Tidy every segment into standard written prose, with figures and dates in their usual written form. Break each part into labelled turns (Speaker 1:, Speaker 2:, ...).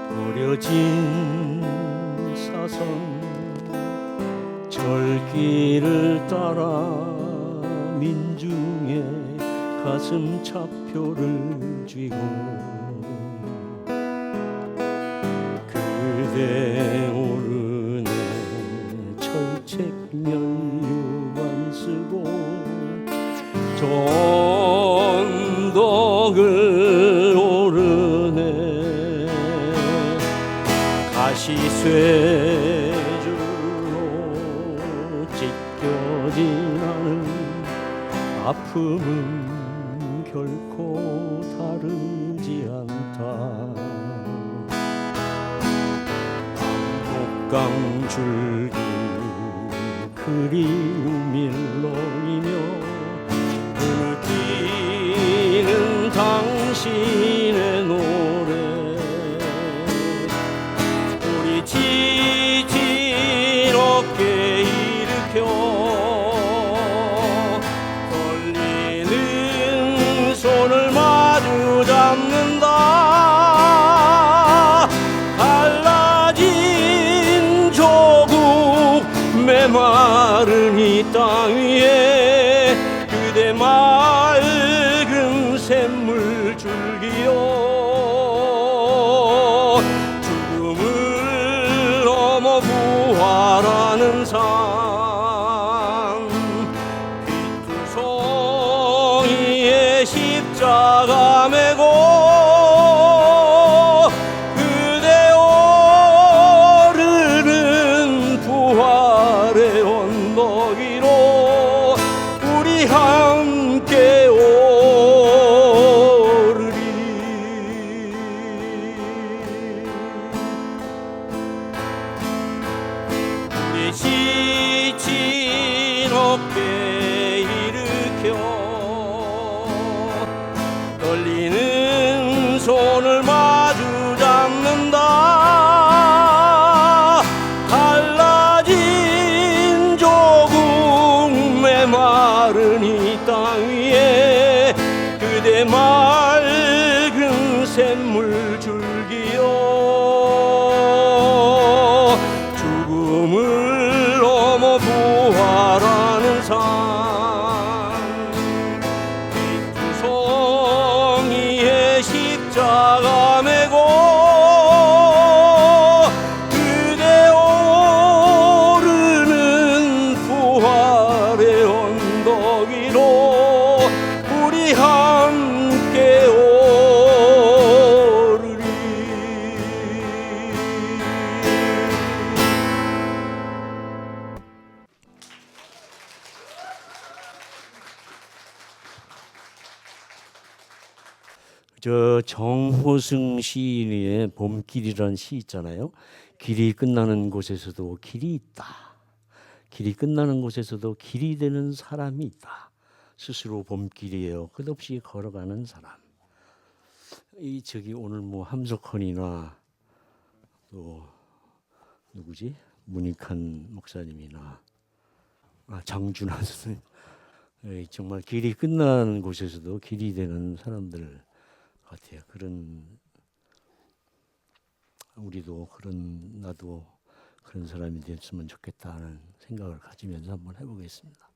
Speaker 1: 버려진 사선 절길을 따라 민중의 가슴 차표를 쥐고 그대 오르네 철책 면류만 쓰고 전덕을 오르네 가시쇠줄로 찢겨진 나는 아픔은 결코 다르지 않다. 독감줄기 그리움 일렁이며 느끼는 당신의 노래 우리 지친 어깨 일으켜 떨리는 손을 마주 잡는다. 갈라진 조국 메마른 이 땅 위에 그대 맑은 샘물 줄기여 죽음을 넘어 부활하는 삶 휘투성이의 십자가 메고 그대 오르는 부활의 언덕 위로 우리 함께 오르리. 우리 지친 어깨 일으켜 떨리는 손을 마주 잡는다. 갈라진 조국 메마른 이 땅 위에 그대 맑은 샘물 줄기여 죽음을 넘어 부활하는 삶 휘투성이의 십자가 메고 그대 오르는 부활의 언덕 위로 우리 함께 오르리. 저 정호승 시인의 봄길이라는 시 있잖아요. 길이 끝나는 곳에서도 길이 있다. 길이 끝나는 곳에서도 길이 되는 사람이 있다. 스스로 봄길이에요. 끝없이 걸어가는 사람. 이 저기 오늘 뭐 함석헌이나 또 누구지? 문익한 목사님이나 장준하 선생님. 정말 길이 끝나는 곳에서도 길이 되는 사람들 같아요. 그런 우리도 그런 나도 그런 사람이 됐으면 좋겠다는 생각을 가지면서 한번 해보겠습니다.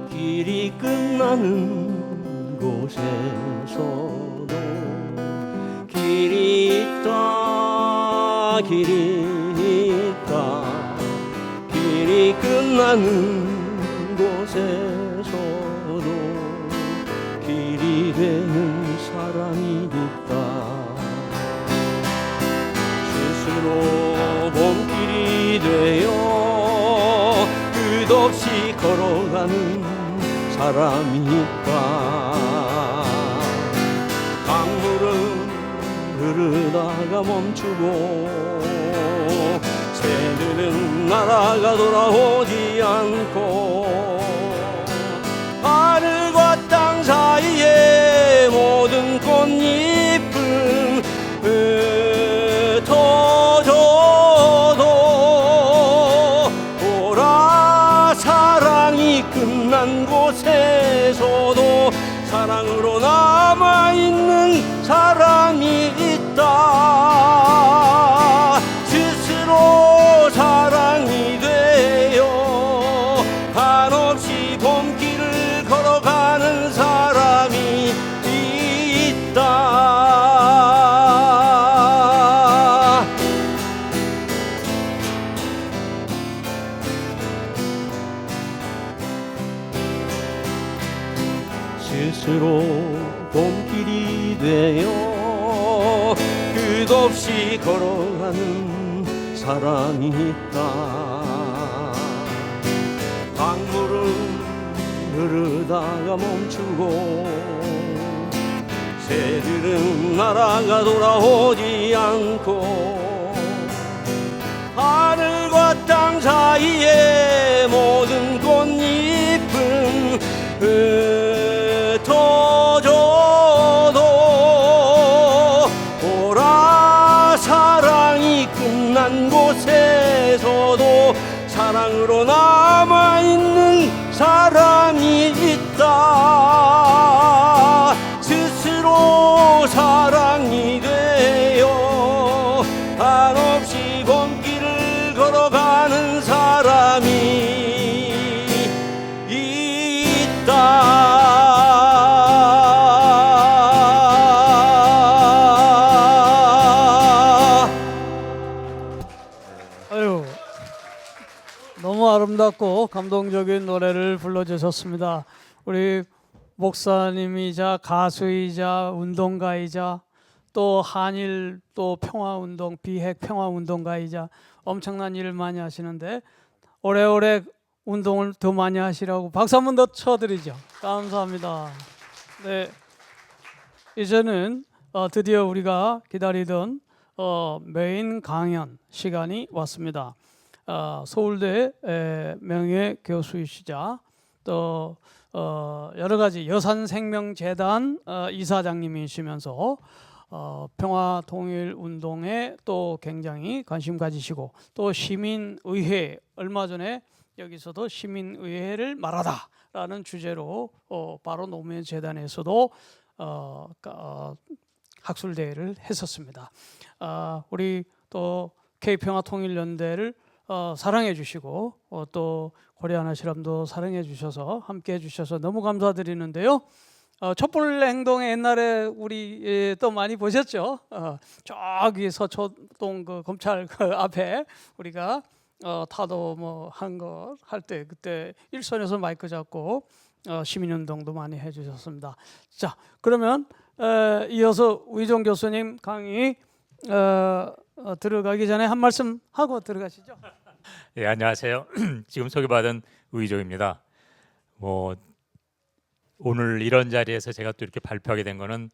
Speaker 1: 길이 끝나는 곳에서도 길이 있다. 길이 있다. 길이 끝나는 곳에서도 길이 되는 사람이 있다. 스스로 봄길이 되어 끝없이 걸어가는 사람이 있다. 강물은 흐르다가 멈추고 새들은 날아가 돌아오지 않고 하늘과 땅 사이에 모든 꽃잎은 흩어져도 보라 사랑이 끝난 곳에서도 사랑으로 남아있는 사람이 있다. 스스로 사랑이 되어 한없이 봄길을 걸어가는 사람이 있다. 스스로 봄길이 되어 끝없이 걸어가는 사람이 있다. 강물은 흐르다가 멈추고 새들은 날아가 돌아오지 않고 하늘과 땅 사이에 모든 꽃잎은 흩어져도 보라 사랑이 끝난 곳에서도 사랑으로 남아있는 사람이 있다. 스스로 사랑이 되어 한없이 봄길을 걸어가는 사람이 있다.
Speaker 2: 너무 아름답고 감동적인 노래를 불러주셨습니다. 우리 목사님이자 가수이자 운동가이자 또 한일 또 평화운동 비핵 평화운동가이자 엄청난 일을 많이 하시는데 오래오래 운동을 더 많이 하시라고 박수 한 번 더 쳐드리죠. 감사합니다. 네, 이제는 드디어 우리가 기다리던 메인 강연 시간이 왔습니다. 서울대 명예 교수이시자 또 여러 가지 여산생명재단 이사장님이시면서 평화통일운동에 또 굉장히 관심 가지시고 또 시민의회 얼마 전에 여기서도 시민의회를 말하다라는 주제로 바로 노무현 재단에서도 학술대회를 했었습니다. 우리 또 K평화통일연대를 사랑해 주시고 또 코리아나시람도 사랑해 주셔서 함께 해 주셔서 너무 감사드리는데요. 촛불 행동에 옛날에 우리 또 많이 보셨죠? 저기 서초동 그 검찰 그 앞에 우리가 타도 뭐 한 거 할 때 그때 일선에서 마이크 잡고 시민운동도 많이 해주셨습니다. 자, 그러면 이어서 우희종 교수님 강의 들어가기 전에 한 말씀 하고 들어가시죠.
Speaker 3: 예, 안녕하세요. 지금 소개받은 우희종입니다. 뭐 오늘 이런 자리에서 제가 또 이렇게 발표하게 된 거는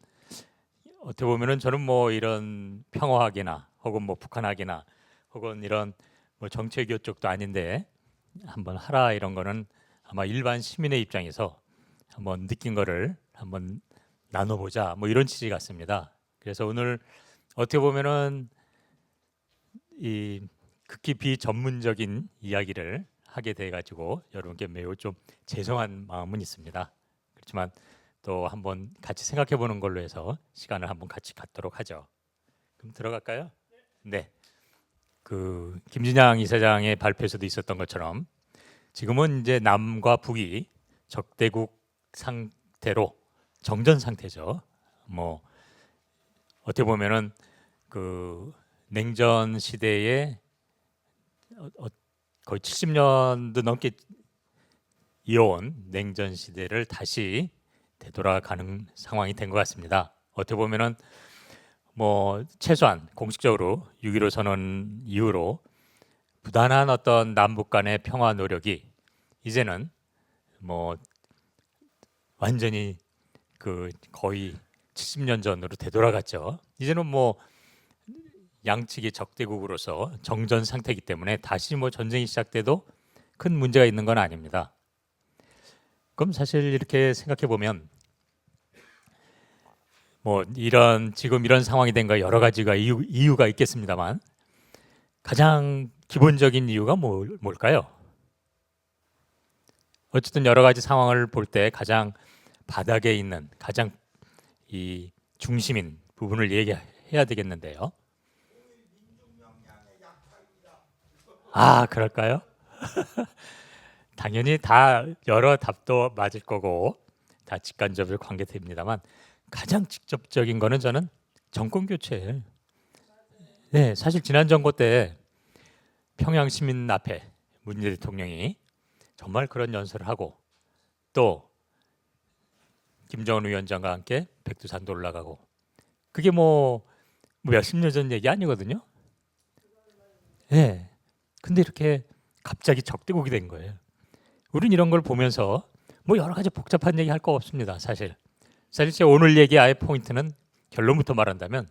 Speaker 3: 어떻게 보면은 저는 뭐 이런 평화학이나 혹은 뭐 북한학이나 혹은 이런 뭐 정책교 쪽도 아닌데 한번 하라 이런 거는 아마 일반 시민의 입장에서 한번 느낀 거를 한번 나눠보자 뭐 이런 취지 같습니다. 그래서 오늘 어떻게 보면은 이 극히 비전문적인 이야기를 하게 돼 가지고 여러분께 매우 좀 죄송한 마음은 있습니다. 그렇지만 또 한번 같이 생각해 보는 걸로 해서 시간을 한번 같이 갖도록 하죠. 그럼 들어갈까요? 네. 그 김진양 이사장의 발표에서도 있었던 것처럼 지금은 이제 남과 북이 적대국 상태로 정전 상태죠. 뭐 어떻게 보면은 그 냉전 시대에 거의 70년도 넘게 이어온 냉전 시대를 다시 되돌아가는 상황이 된 것 같습니다. 어떻게 보면은 뭐 최소한 공식적으로 6.15 선언 이후로 부단한 어떤 남북 간의 평화 노력이 이제는 뭐 완전히 그 거의 70년 전으로 되돌아갔죠. 이제는 뭐 양측이 적대국으로서 정전 상태이기 때문에 다시 뭐 전쟁이 시작돼도 큰 문제가 있는 건 아닙니다. 그럼 사실 이렇게 생각해 보면 뭐 지금 이런 상황이 된 거 여러 가지가 이유가 있겠습니다만 가장 기본적인 이유가 뭘까요? 어쨌든 여러 가지 상황을 볼 때 가장 바닥에 있는 가장 이 중심인 부분을 얘기해야 되겠는데요. 아, 그럴까요? 당연히 다 여러 답도 맞을 거고 다 직간접적 관계됩니다만 가장 직접적인 거는 저는 정권 교체예요. 네, 사실 지난 정부 때 평양 시민 앞에 문재인 대통령이 정말 그런 연설을 하고 또 김정은 위원장과 함께 백두산도 올라가고 그게 뭐 몇십 년 전 얘기 아니거든요. 네, 근데 이렇게 갑자기 적대국이 된 거예요. 우린 이런 걸 보면서 뭐 여러 가지 복잡한 얘기 할 거 없습니다. 사실 제 오늘 얘기 아예 포인트는 결론부터 말한다면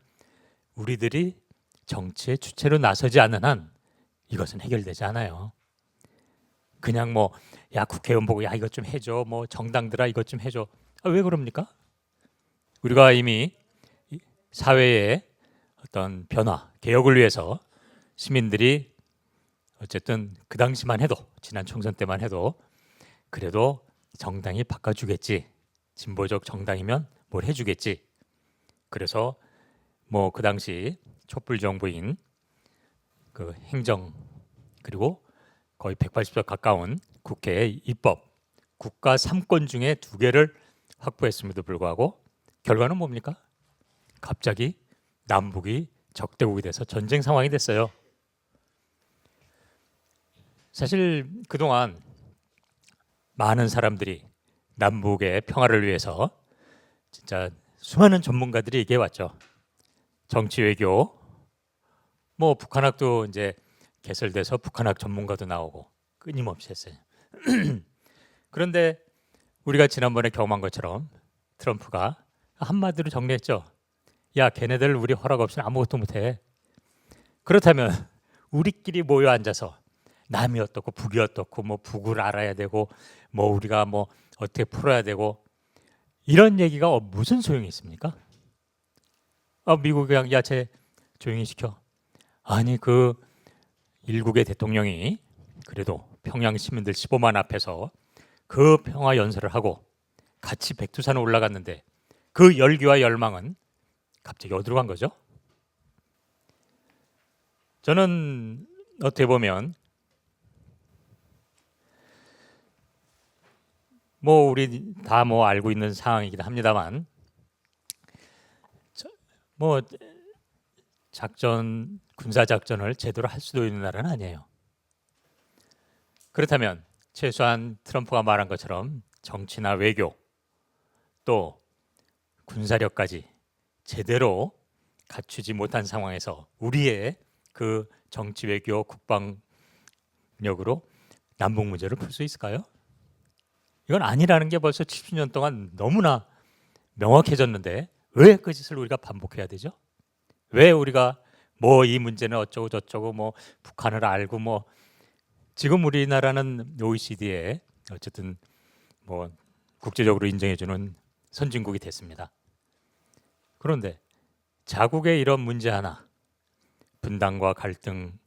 Speaker 3: 우리들이 정치의 주체로 나서지 않는 한 이것은 해결되지 않아요. 그냥 뭐 야 국회의원 보고 야 이것 좀 해줘, 뭐 정당들아 이것 좀 해줘. 왜 그럽니까? 우리가 이미 사회의 어떤 변화, 개혁을 위해서 시민들이 어쨌든 그 당시만 해도 지난 총선 때만 해도 그래도 정당이 바꿔주겠지, 진보적 정당이면 뭘 해주겠지. 그래서 뭐 그 당시 촛불 정부인 그 행정 그리고 거의 180석 가까운 국회의 입법, 국가 3권 중에 2개를 확보했음에도 불구하고 결과는 뭡니까? 갑자기 남북이 적대국이 돼서 전쟁 상황이 됐어요. 사실 그동안 많은 사람들이 남북의 평화를 위해서 진짜 수많은 전문가들이 얘기해 왔죠. 정치 외교, 뭐 북한학도 이제 개설돼서 북한학 전문가도 나오고 끊임없이 했어요. 그런데 우리가 지난번에 경험한 것처럼 트럼프가 한마디로 정리했죠. 야, 걔네들 우리 허락 없이는 아무것도 못해. 그렇다면 우리끼리 모여 앉아서 남이 어떻고 북이 어떻고 뭐 북을 알아야 되고 뭐 우리가 뭐 어떻게 풀어야 되고 이런 얘기가 무슨 소용이 있습니까? 미국이 그냥 야, 쟤 조용히 시켜. 아니 그 일국의 대통령이 그래도 평양 시민들 15만 앞에서 그 평화 연설을 하고 같이 백두산에 올라갔는데 그 열기와 열망은 갑자기 어디로 간 거죠? 저는 어떻게 보면 뭐 우리 다 뭐 알고 있는 상황이긴 합니다만 뭐 군사 작전을 제대로 할 수도 있는 나라는 아니에요. 그렇다면 최소한 트럼프가 말한 것처럼 정치나 외교 또 군사력까지 제대로 갖추지 못한 상황에서 우리의 그 정치 외교 국방력으로 남북 문제를 풀 수 있을까요? 이건 아니라는 게 벌써 70년 동안 너무나 명확해졌는데 왜 그 짓을 우리가 반복해야 되죠? 왜 우리가 뭐 이 문제는 어쩌고 저쩌고 뭐 북한을 알고 뭐 지금 우리나라는 OECD에 어쨌든 뭐 국제적으로 인정해주는 선진국이 됐습니다. 그런데 자국의 이런 문제 하나, 분단과 갈등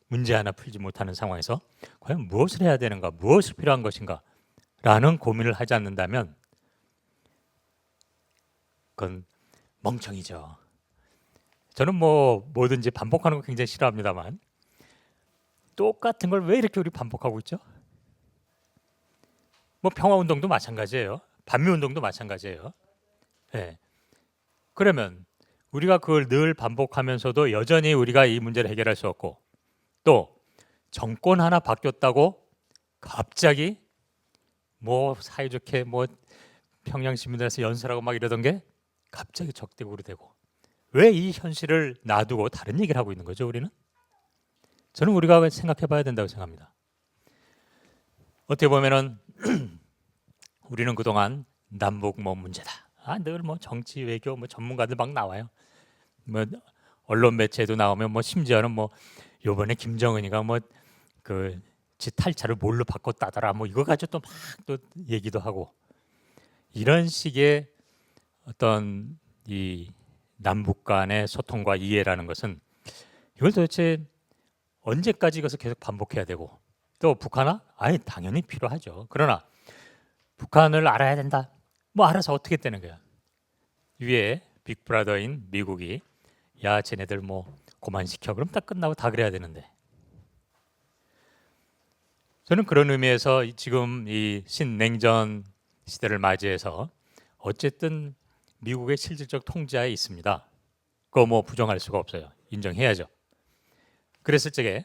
Speaker 3: 문제 하나 풀지 못하는 상황에서 과연 무엇을 해야 되는가, 무엇이 필요한 것인가 라는 고민을 하지 않는다면 그건 멍청이죠. 저는 뭐 뭐든지 반복하는 거 굉장히 싫어합니다만 똑같은 걸 왜 이렇게 우리 반복하고 있죠? 뭐 평화운동도 마찬가지예요. 반미운동도 마찬가지예요. 네. 그러면 우리가 그걸 늘 반복하면서도 여전히 우리가 이 문제를 해결할 수 없고 또 정권 하나 바뀌었다고 갑자기 뭐 사이좋게 뭐 평양 시민들에서 연설하고 막 이러던 게 갑자기 적대국으로 되고 왜 이 현실을 놔두고 다른 얘기를 하고 있는 거죠? 우리는? 저는 우리가 생각해 봐야 된다고 생각합니다. 어떻게 보면은 우리는 그동안 남북 뭐 문제다. 늘 뭐 정치 외교 뭐 전문가들 막 나와요. 뭐 언론 매체에도 나오면 뭐 심지어는 뭐 요번에 김정은이가 뭐 그 지 탈차를 뭘로 바꿨다더라 뭐 이거 가지고 또 막 또 얘기도 하고 이런 식의 어떤 이 남북 간의 소통과 이해라는 것은 이걸 도대체 언제까지 이것을 계속 반복해야 되고 또 북한아? 아니 당연히 필요하죠. 그러나 북한을 알아야 된다. 뭐 알아서 어떻게 되는 거야. 위에 빅브라더인 미국이 야 쟤네들 뭐 고만시켜 그럼 딱 끝나고 다 그래야 되는데 저는 그런 의미에서 지금 이 신냉전 시대를 맞이해서 어쨌든 미국의 실질적 통제하에 있습니다. 그거 뭐 부정할 수가 없어요. 인정해야죠. 그랬을 적에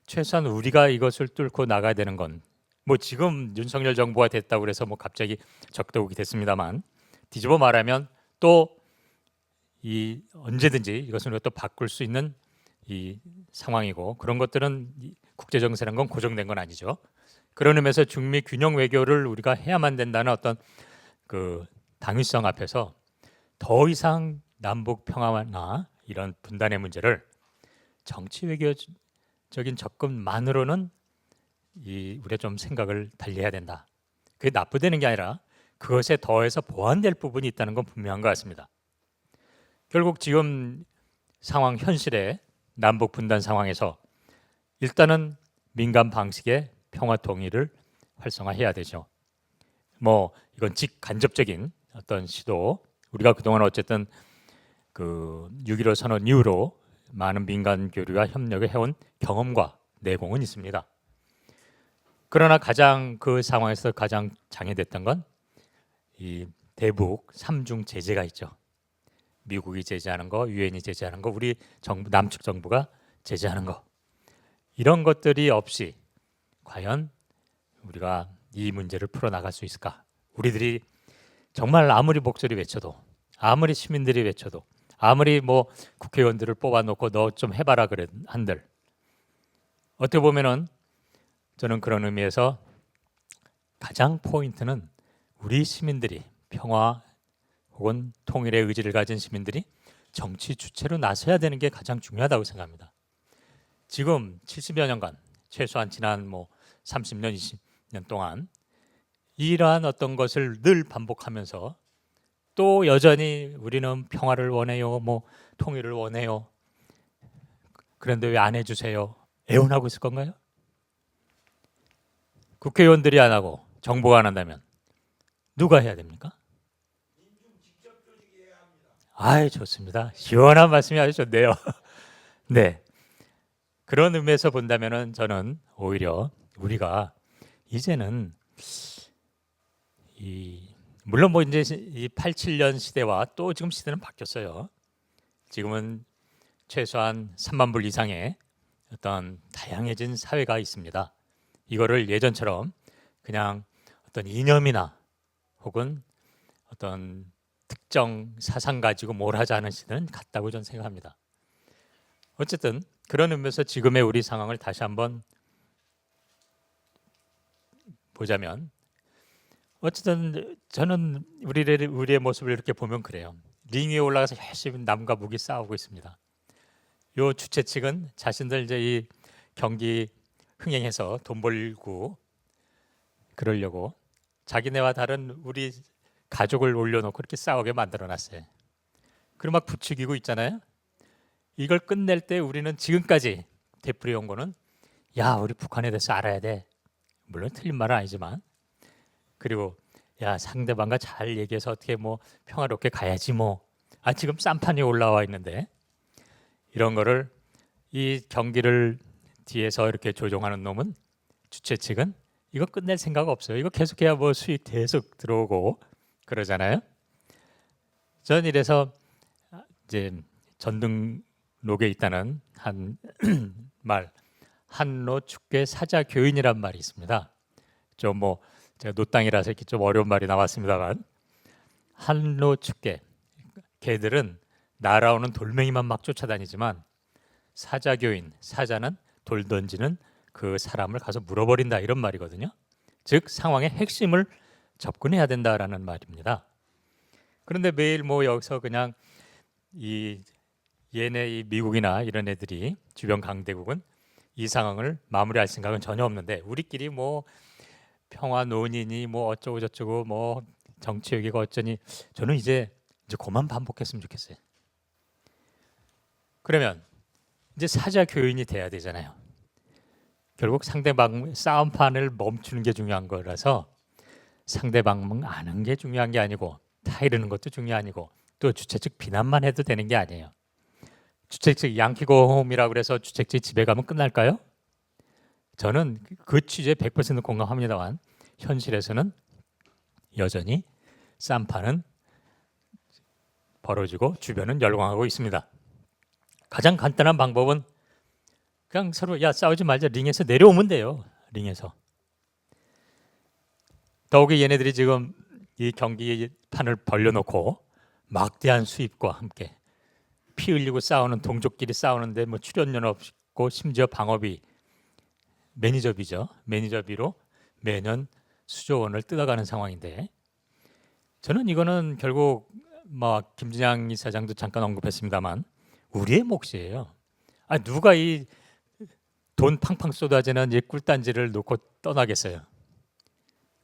Speaker 3: 최소한 우리가 이것을 뚫고 나가야 되는 건 뭐 지금 윤석열 정부가 됐다고 그래서 뭐 갑자기 적대국이 됐습니다만 뒤집어 말하면 또 이 언제든지 이것을 우리가 또 바꿀 수 있는 이 상황이고 그런 것들은 국제 정세라는 건 고정된 건 아니죠. 그런 의미에서 중미 균형 외교를 우리가 해야만 된다는 어떤 그 당위성 앞에서 더 이상 남북 평화나 이런 분단의 문제를 정치 외교적인 접근만으로는 우리가 좀 생각을 달리해야 된다. 그게 나쁘다는 게 아니라 그것에 더해서 보완될 부분이 있다는 건 분명한 것 같습니다. 결국 지금 상황 현실의 남북 분단 상황에서 일단은 민간 방식의 평화 통일을 활성화해야 되죠. 뭐 이건 직간접적인 어떤 시도 우리가 그동안 어쨌든 그 6.15 선언 이후로 많은 민간 교류와 협력을 해온 경험과 내공은 있습니다. 그러나 가장 그 상황에서 가장 장애됐던 건 이 대북 3중 제재가 있죠. 미국이 제재하는 거, 유엔이 제재하는 거, 우리 정부 남측 정부가 제재하는 거 이런 것들이 없이 과연 우리가 이 문제를 풀어나갈 수 있을까? 우리들이 정말 아무리 목소리 외쳐도 아무리 시민들이 외쳐도 아무리 뭐 국회의원들을 뽑아놓고 너 좀 해봐라 그래 한들 어떻게 보면은 저는 그런 의미에서 가장 포인트는 우리 시민들이 평화 혹은 통일의 의지를 가진 시민들이 정치 주체로 나서야 되는 게 가장 중요하다고 생각합니다. 지금 70여 년간 최소한 지난 뭐 30년, 20년 동안 이러한 어떤 것을 늘 반복하면서 또 여전히 우리는 평화를 원해요, 뭐 통일을 원해요. 그런데 왜 안 해주세요? 애원하고 있을 건가요? 국회의원들이 안 하고 정부가 안 한다면 누가 해야 됩니까? 아이 좋습니다. 시원한 말씀이 아주 좋네요. 네. 그런 의미에서 본다면은 저는 오히려 우리가 이제는 물론 뭐 이제 이 87년 시대와 또 지금 시대는 바뀌었어요. 지금은 최소한 3만 불 이상의 어떤 다양해진 사회가 있습니다. 이거를 예전처럼 그냥 어떤 이념이나 혹은 어떤 특정 사상 가지고 뭘 하자는 시대는 같다고 저는 생각합니다. 어쨌든 그런 의미에서 지금의 우리 상황을 다시 한번 보자면 어쨌든 저는 우리의 모습을 이렇게 보면 그래요. 링 위에 올라가서 열심히 남과 북이 싸우고 있습니다. 요 주최 측은 자신들 이제 이 경기 흥행해서 돈 벌고 그러려고 자기네와 다른 우리 가족을 올려놓고 이렇게 싸우게 만들어놨어요. 그럼 막 부추기고 있잖아요. 이걸 끝낼 때 우리는 지금까지 되풀이온 거는 야 우리 북한에 대해서 알아야 돼. 물론 틀린 말은 아니지만 그리고 야 상대방과 잘 얘기해서 어떻게 뭐 평화롭게 가야지 뭐. 아 지금 쌈판이 올라와 있는데 이런 거를 이 경기를 뒤에서 이렇게 조종하는 놈은 주최 측은 이거 끝낼 생각 없어요. 이거 계속해야 뭐 수익 계속 들어오고 그러잖아요. 전 이래서 이제 전등록에 있다는 한 말 한로 축계 사자 교인이란 말이 있습니다. 좀 뭐 제가 노땅이라서 이렇게 좀 어려운 말이 나왔습니다만 한로 축계 개들은 날아오는 돌멩이만 막 쫓아다니지만 사자 교인 사자는 돌 던지는 그 사람을 가서 물어버린다 이런 말이거든요. 즉 상황의 핵심을 접근해야 된다라는 말입니다. 그런데 매일 뭐 여기서 그냥 이 얘네 이 미국이나 이런 애들이 주변 강대국은 이 상황을 마무리할 생각은 전혀 없는데 우리끼리 뭐 평화 논의니 뭐 어쩌고 저쩌고 뭐 정치 얘기가 어쩌니 저는 이제 그만 반복했으면 좋겠어요. 그러면 이제 사자 교인이 돼야 되잖아요. 결국 상대방 싸움판을 멈추는 게 중요한 거라서 상대방 아는 게 중요한 게 아니고 타이르는 것도 중요한 아니고 또 주최 측 비난만 해도 되는 게 아니에요. 주최 측 양키고홈이라고 그래서 주최 측 집에 가면 끝날까요? 저는 그 취지에 100% 공감합니다만 현실에서는 여전히 쌈판은 벌어지고 주변은 열광하고 있습니다. 가장 간단한 방법은 그냥 서로 야 싸우지 말자 링에서 내려오면 돼요. 링에서. 더욱이 얘네들이 지금 이 경기판을 벌려놓고 막대한 수입과 함께 피 흘리고 싸우는 동족끼리 싸우는데 뭐 출연료 없고 심지어 방어비 매니저비죠. 매니저비로 매년 수조 원을 뜯어가는 상황인데 저는 이거는 결국 뭐 김진양 이사장도 잠깐 언급했습니다만 우리의 몫이에요. 아 누가 이 돈 팡팡 쏟아지는 이 꿀단지를 놓고 떠나겠어요.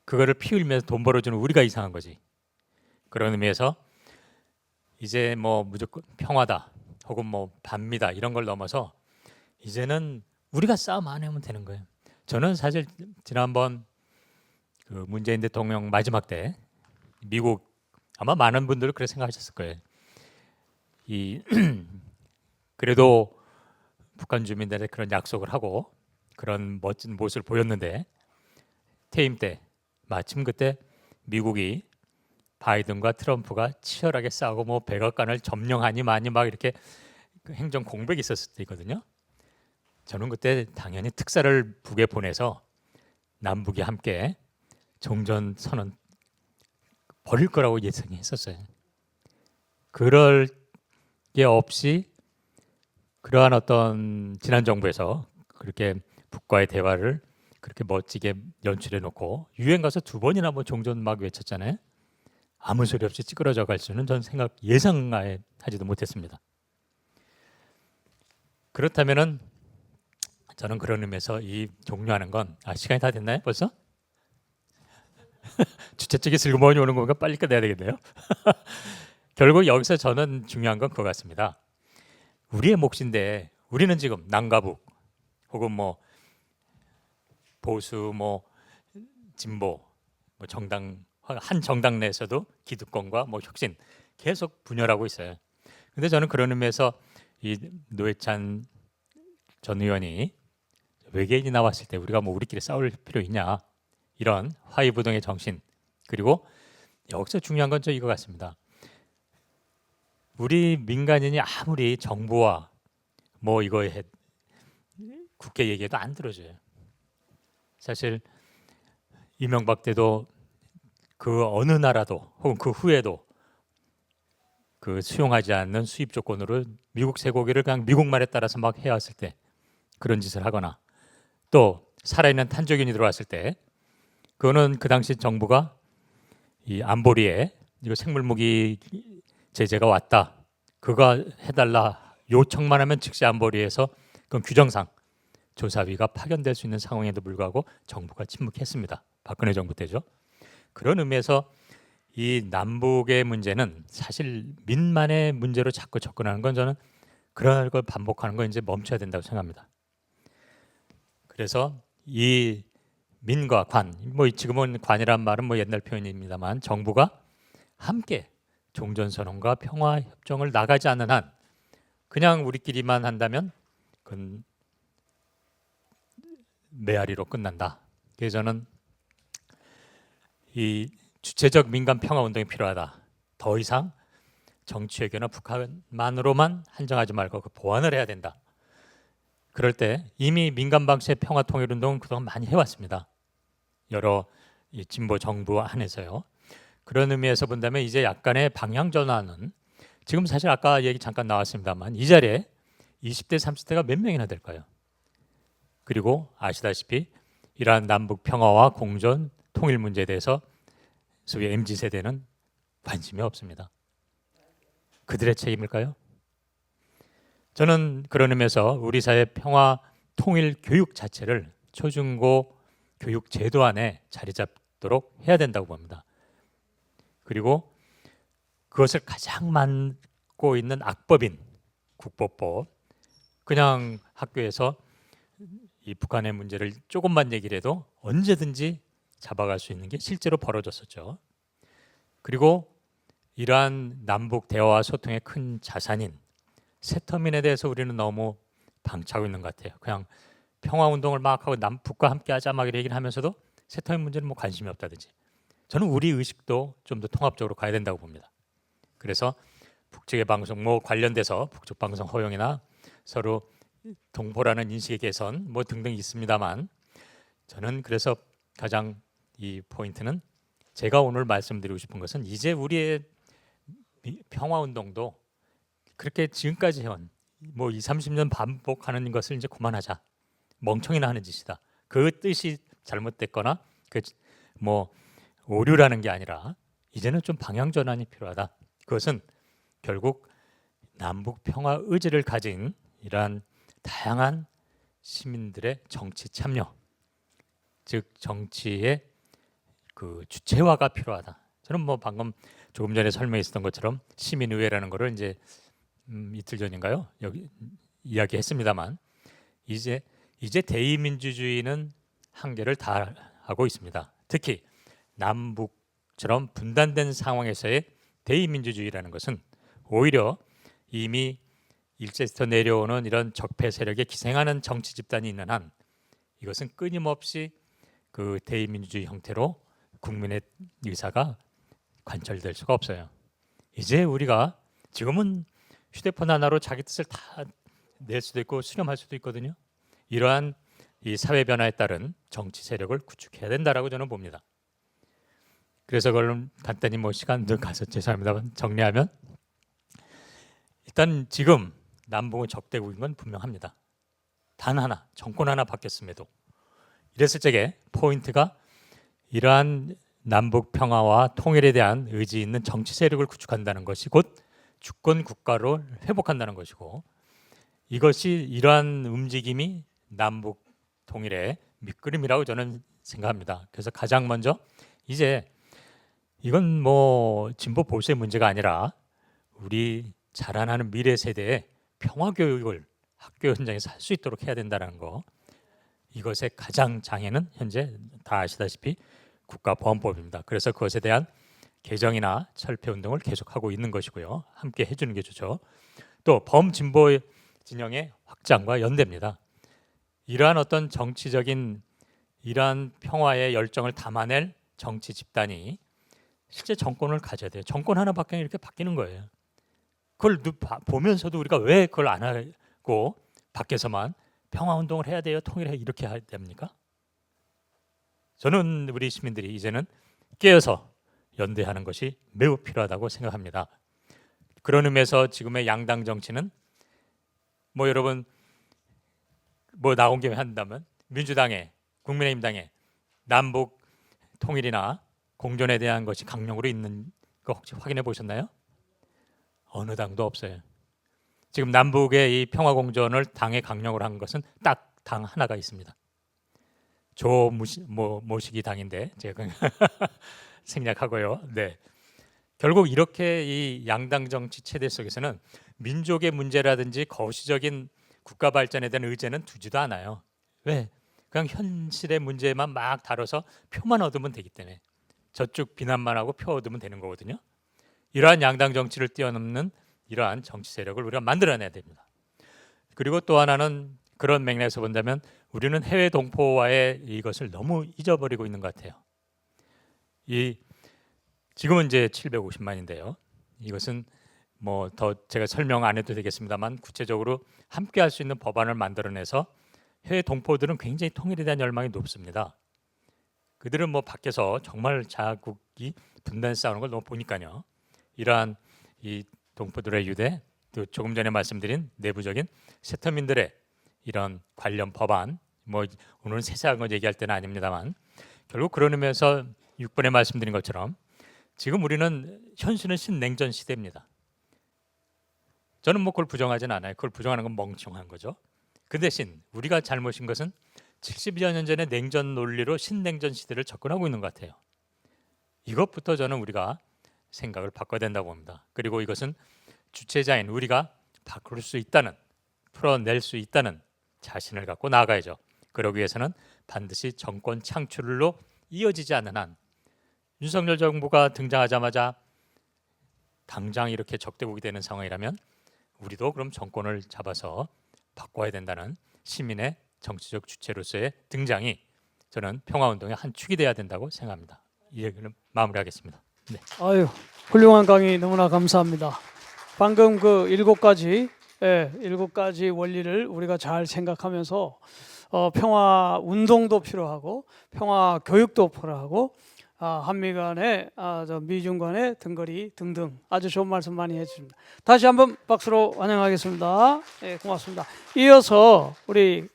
Speaker 3: 그거를 피 흘리면서 돈 벌어주는 우리가 이상한 거지. 그런 의미에서 이제 뭐 무조건 평화다 혹은 뭐 반미다 이런 걸 넘어서 이제는 우리가 싸움 안 하면 되는 거예요. 저는 사실 지난번 그 문재인 대통령 마지막 때 미국 아마 많은 분들은 그렇게 생각하셨을 거예요. 이 그래도 북한 주민들의 그런 약속을 하고 그런 멋진 모습을 보였는데 퇴임 때 마침 그때 미국이 바이든과 트럼프가 치열하게 싸우고 뭐 백악관을 점령하니 마니 막 이렇게 그 행정 공백이 있었을 때거든요. 저는 그때 당연히 특사를 북에 보내서 남북이 함께 종전 선언 벌일 거라고 예상했었어요. 그럴 게 없이 그러한 어떤 지난 정부에서 그렇게 북과의 대화를 그렇게 멋지게 연출해 놓고 유엔 가서 2번이나 뭐 종전 막 외쳤잖아요. 아무 소리 없이 찌그러져 갈 수는 전 예상하지도 못했습니다. 그렇다면은 저는 그런 의미에서 이 종료하는 건 시간이 다 됐나요? 벌써? 주최 측이 슬그머니 오는 건가 빨리 끝내야 되겠네요. 결국 여기서 저는 중요한 건 그거 같습니다. 우리의 몫인데 우리는 지금 남과북 혹은 뭐 보수 뭐 진보 뭐 정당 한 정당 내에서도 기득권과 뭐 혁신 계속 분열하고 있어요. 근데 저는 그런 의미에서 이 노회찬 전 의원이 외계인이 나왔을 때 우리가 뭐 우리끼리 싸울 필요 있냐 이런 화이부동의 정신 그리고 여기서 중요한 건 저 이거 같습니다. 우리 민간인이 아무리 정부와 뭐 이거 국회 얘기해도 안 들어줘요. 사실 이명박 때도 그 어느 나라도 혹은 그 후에도 그 수용하지 않는 수입 조건으로 미국 쇠고기를 그냥 미국 말에 따라서 막 해왔을 때 그런 짓을 하거나 또 살아있는 탄저균이 들어왔을 때 그거는 그 당시 정부가 이 안보리에 이거 생물무기 제재가 왔다 그거 해달라 요청만 하면 즉시 안보리에서 그건 규정상 조사위가 파견될 수 있는 상황에도 불구하고 정부가 침묵했습니다. 박근혜 정부 때죠. 그런 의미에서 이 남북의 문제는 사실 민만의 문제로 자꾸 접근하는 건 저는 그런 걸 반복하는 건 이제 멈춰야 된다고 생각합니다. 그래서 이 민과 관, 뭐 지금은 관이란 말은 뭐 옛날 표현입니다만 정부가 함께 종전선언과 평화협정을 나가지 않는 한 그냥 우리끼리만 한다면 그건 메아리로 끝난다. 그래서 저는 이 주체적 민간 평화 운동이 필요하다. 더 이상 정치 외교나 북한만으로만 한정하지 말고 그 보완을 해야 된다. 그럴 때 이미 민간 방식의 평화 통일 운동은 그동안 많이 해왔습니다. 여러 이 진보 정부 안에서요. 그런 의미에서 본다면 이제 약간의 방향 전환은 지금 사실 아까 얘기 잠깐 나왔습니다만 이 자리에 20대 30대가 몇 명이나 될까요? 그리고 아시다시피 이러한 남북 평화와 공존 통일 문제에 대해서 소위 MZ 세대는 관심이 없습니다. 그들의 책임일까요? 저는 그런 의미에서 우리 사회 평화 통일 교육 자체를 초중고 교육 제도 안에 자리 잡도록 해야 된다고 봅니다. 그리고 그것을 가장 맡고 있는 악법인 국보법, 그냥 학교에서 이 북한의 문제를 조금만 얘기를 해도 언제든지 잡아갈 수 있는 게 실제로 벌어졌었죠. 그리고 이러한 남북 대화와 소통의 큰 자산인 세터민에 대해서 우리는 너무 방치하고 있는 것 같아요. 그냥 평화 운동을 막 하고 남북과 함께하자 막 얘기를 하면서도 세터민 문제는 뭐 관심이 없다든지. 저는 우리 의식도 좀 더 통합적으로 가야 된다고 봅니다. 그래서 북측의 방송 뭐 관련돼서 북측 방송 허용이나 서로 동포라는 인식의 개선 뭐 등등 있습니다만, 저는 그래서 가장 이 포인트는 제가 오늘 말씀드리고 싶은 것은 이제 우리의 평화 운동도 그렇게 지금까지 해온 뭐 20, 30년 반복하는 것을 이제 그만하자. 멍청이나 하는 짓이다. 그 뜻이 잘못됐거나 그 뭐 오류라는 게 아니라 이제는 좀 방향 전환이 필요하다. 그것은 결국 남북 평화 의지를 가진 이러한 다양한 시민들의 정치 참여, 즉 정치의 그 주체화가 필요하다. 저는 뭐 방금 조금 전에 설명했었던 것처럼 시민의회라는 거를 이제 이틀 전인가요? 여기 이야기했습니다만 이제 대의민주주의는 한계를 다하고 있습니다. 특히 남북처럼 분단된 상황에서의 대의민주주의라는 것은 오히려 이미 일제부터 내려오는 이런 적폐 세력에 기생하는 정치 집단이 있는 한 이것은 끊임없이 그 대의민주주의 형태로 국민의 의사가 관철될 수가 없어요. 이제 우리가 지금은 휴대폰 하나로 자기 뜻을 다 낼 수도 있고 수렴할 수도 있거든요. 이러한 이 사회 변화에 따른 정치 세력을 구축해야 된다라고 저는 봅니다. 그래서 그걸 간단히 뭐 시간도 가서 죄송합니다. 정리하면 일단 지금 남북은 적대국인 건 분명합니다. 단 하나, 정권 하나 바뀌었음에도 이랬을 적에 포인트가 이러한 남북 평화와 통일에 대한 의지 있는 정치 세력을 구축한다는 것이 곧 주권 국가로 회복한다는 것이고, 이것이 이러한 움직임이 남북 통일의 밑그림이라고 저는 생각합니다. 그래서 가장 먼저 이제 이건 뭐 진보 보수의 문제가 아니라 우리 자라나는 미래 세대의 평화 교육을 학교 현장에서 할 수 있도록 해야 된다는 거. 이것의 가장 장애는 현재 다 아시다시피 국가보안법입니다. 그래서 그것에 대한 개정이나 철폐 운동을 계속하고 있는 것이고요. 함께 해주는 게 좋죠. 또 범진보 진영의 확장과 연대입니다. 이러한 어떤 정치적인 이러한 평화의 열정을 담아낼 정치 집단이 실제 정권을 가져야 돼요. 정권 하나 바뀌면 이렇게 바뀌는 거예요. 그걸 보면서도 우리가 왜 그걸 안 하고 밖에서만 평화 운동을 해야 돼요, 통일해 이렇게 해야 됩니까? 저는 우리 시민들이 이제는 깨어서 연대하는 것이 매우 필요하다고 생각합니다. 그런 의미에서 지금의 양당 정치는 뭐 여러분 뭐 나온 김에 한다면 민주당에 국민의힘당에 남북 통일이나 공존에 대한 것이 강령으로 있는 거 혹시 확인해 보셨나요? 어느 당도 없어요. 지금 남북의 이 평화 공존을 당의 강령으로 한 것은 딱 당 하나가 있습니다. 모시기 당인데 제가 생략하고요. 네. 결국 이렇게 이 양당 정치 체제 속에서는 민족의 문제라든지 거시적인 국가 발전에 대한 의제는 두지도 않아요. 왜? 그냥 현실의 문제만 막 다뤄서 표만 얻으면 되기 때문에 저쪽 비난만 하고 표 얻으면 되는 거거든요. 이러한 양당 정치를 뛰어넘는 이러한 정치 세력을 우리가 만들어내야 됩니다. 그리고 또 하나는 그런 맥락에서 본다면 우리는 해외 동포와의 이것을 너무 잊어버리고 있는 것 같아요. 지금은 이제 750만인데요. 이것은 뭐 더 제가 설명 안 해도 되겠습니다만 구체적으로 함께 할 수 있는 법안을 만들어내서 해외 동포들은 굉장히 통일에 대한 열망이 높습니다. 그들은 뭐 밖에서 정말 자국이 분단 싸우는 걸 너무 보니까요. 이러한 이 동포들의 유대, 또 조금 전에 말씀드린 내부적인 세터민들의 이런 관련 법안, 뭐 오늘은 세세한 거 얘기할 때는 아닙니다만 결국 그런 의미에서 6번에 말씀드린 것처럼 지금 우리는 현실은 신냉전 시대입니다. 저는 뭐 그걸 부정하진 않아요. 그걸 부정하는 건 멍청한 거죠. 그 대신 우리가 잘못인 것은 70여 년 전의 냉전 논리로 신냉전 시대를 접근하고 있는 것 같아요. 이것부터 저는 우리가 생각을 바꿔야 된다고 봅니다. 그리고 이것은 주체자인 우리가 바꿀 수 있다는, 풀어낼 수 있다는 자신을 갖고 나아가야죠. 그러기 위해서는 반드시 정권 창출로 이어지지 않는 한, 윤석열 정부가 등장하자마자 당장 이렇게 적대국이 되는 상황이라면 우리도 그럼 정권을 잡아서 바꿔야 된다는 시민의 정치적 주체로서의 등장이 저는 평화운동의 한 축이 돼야 된다고 생각합니다. 이 얘기는 마무리하겠습니다. 네.
Speaker 2: 아유, 훌륭한 강의 너무나 감사합니다. 방금 그 7가지, 일곱 가지 원리를 우리가 잘 생각하면서 평화 운동도 필요하고 평화 교육도 필요하고 한미 간의 미중 간의 등거리 등등 아주 좋은 말씀 많이 해주십니다. 다시 한번 박수로 환영하겠습니다. 네, 고맙습니다. 이어서 우리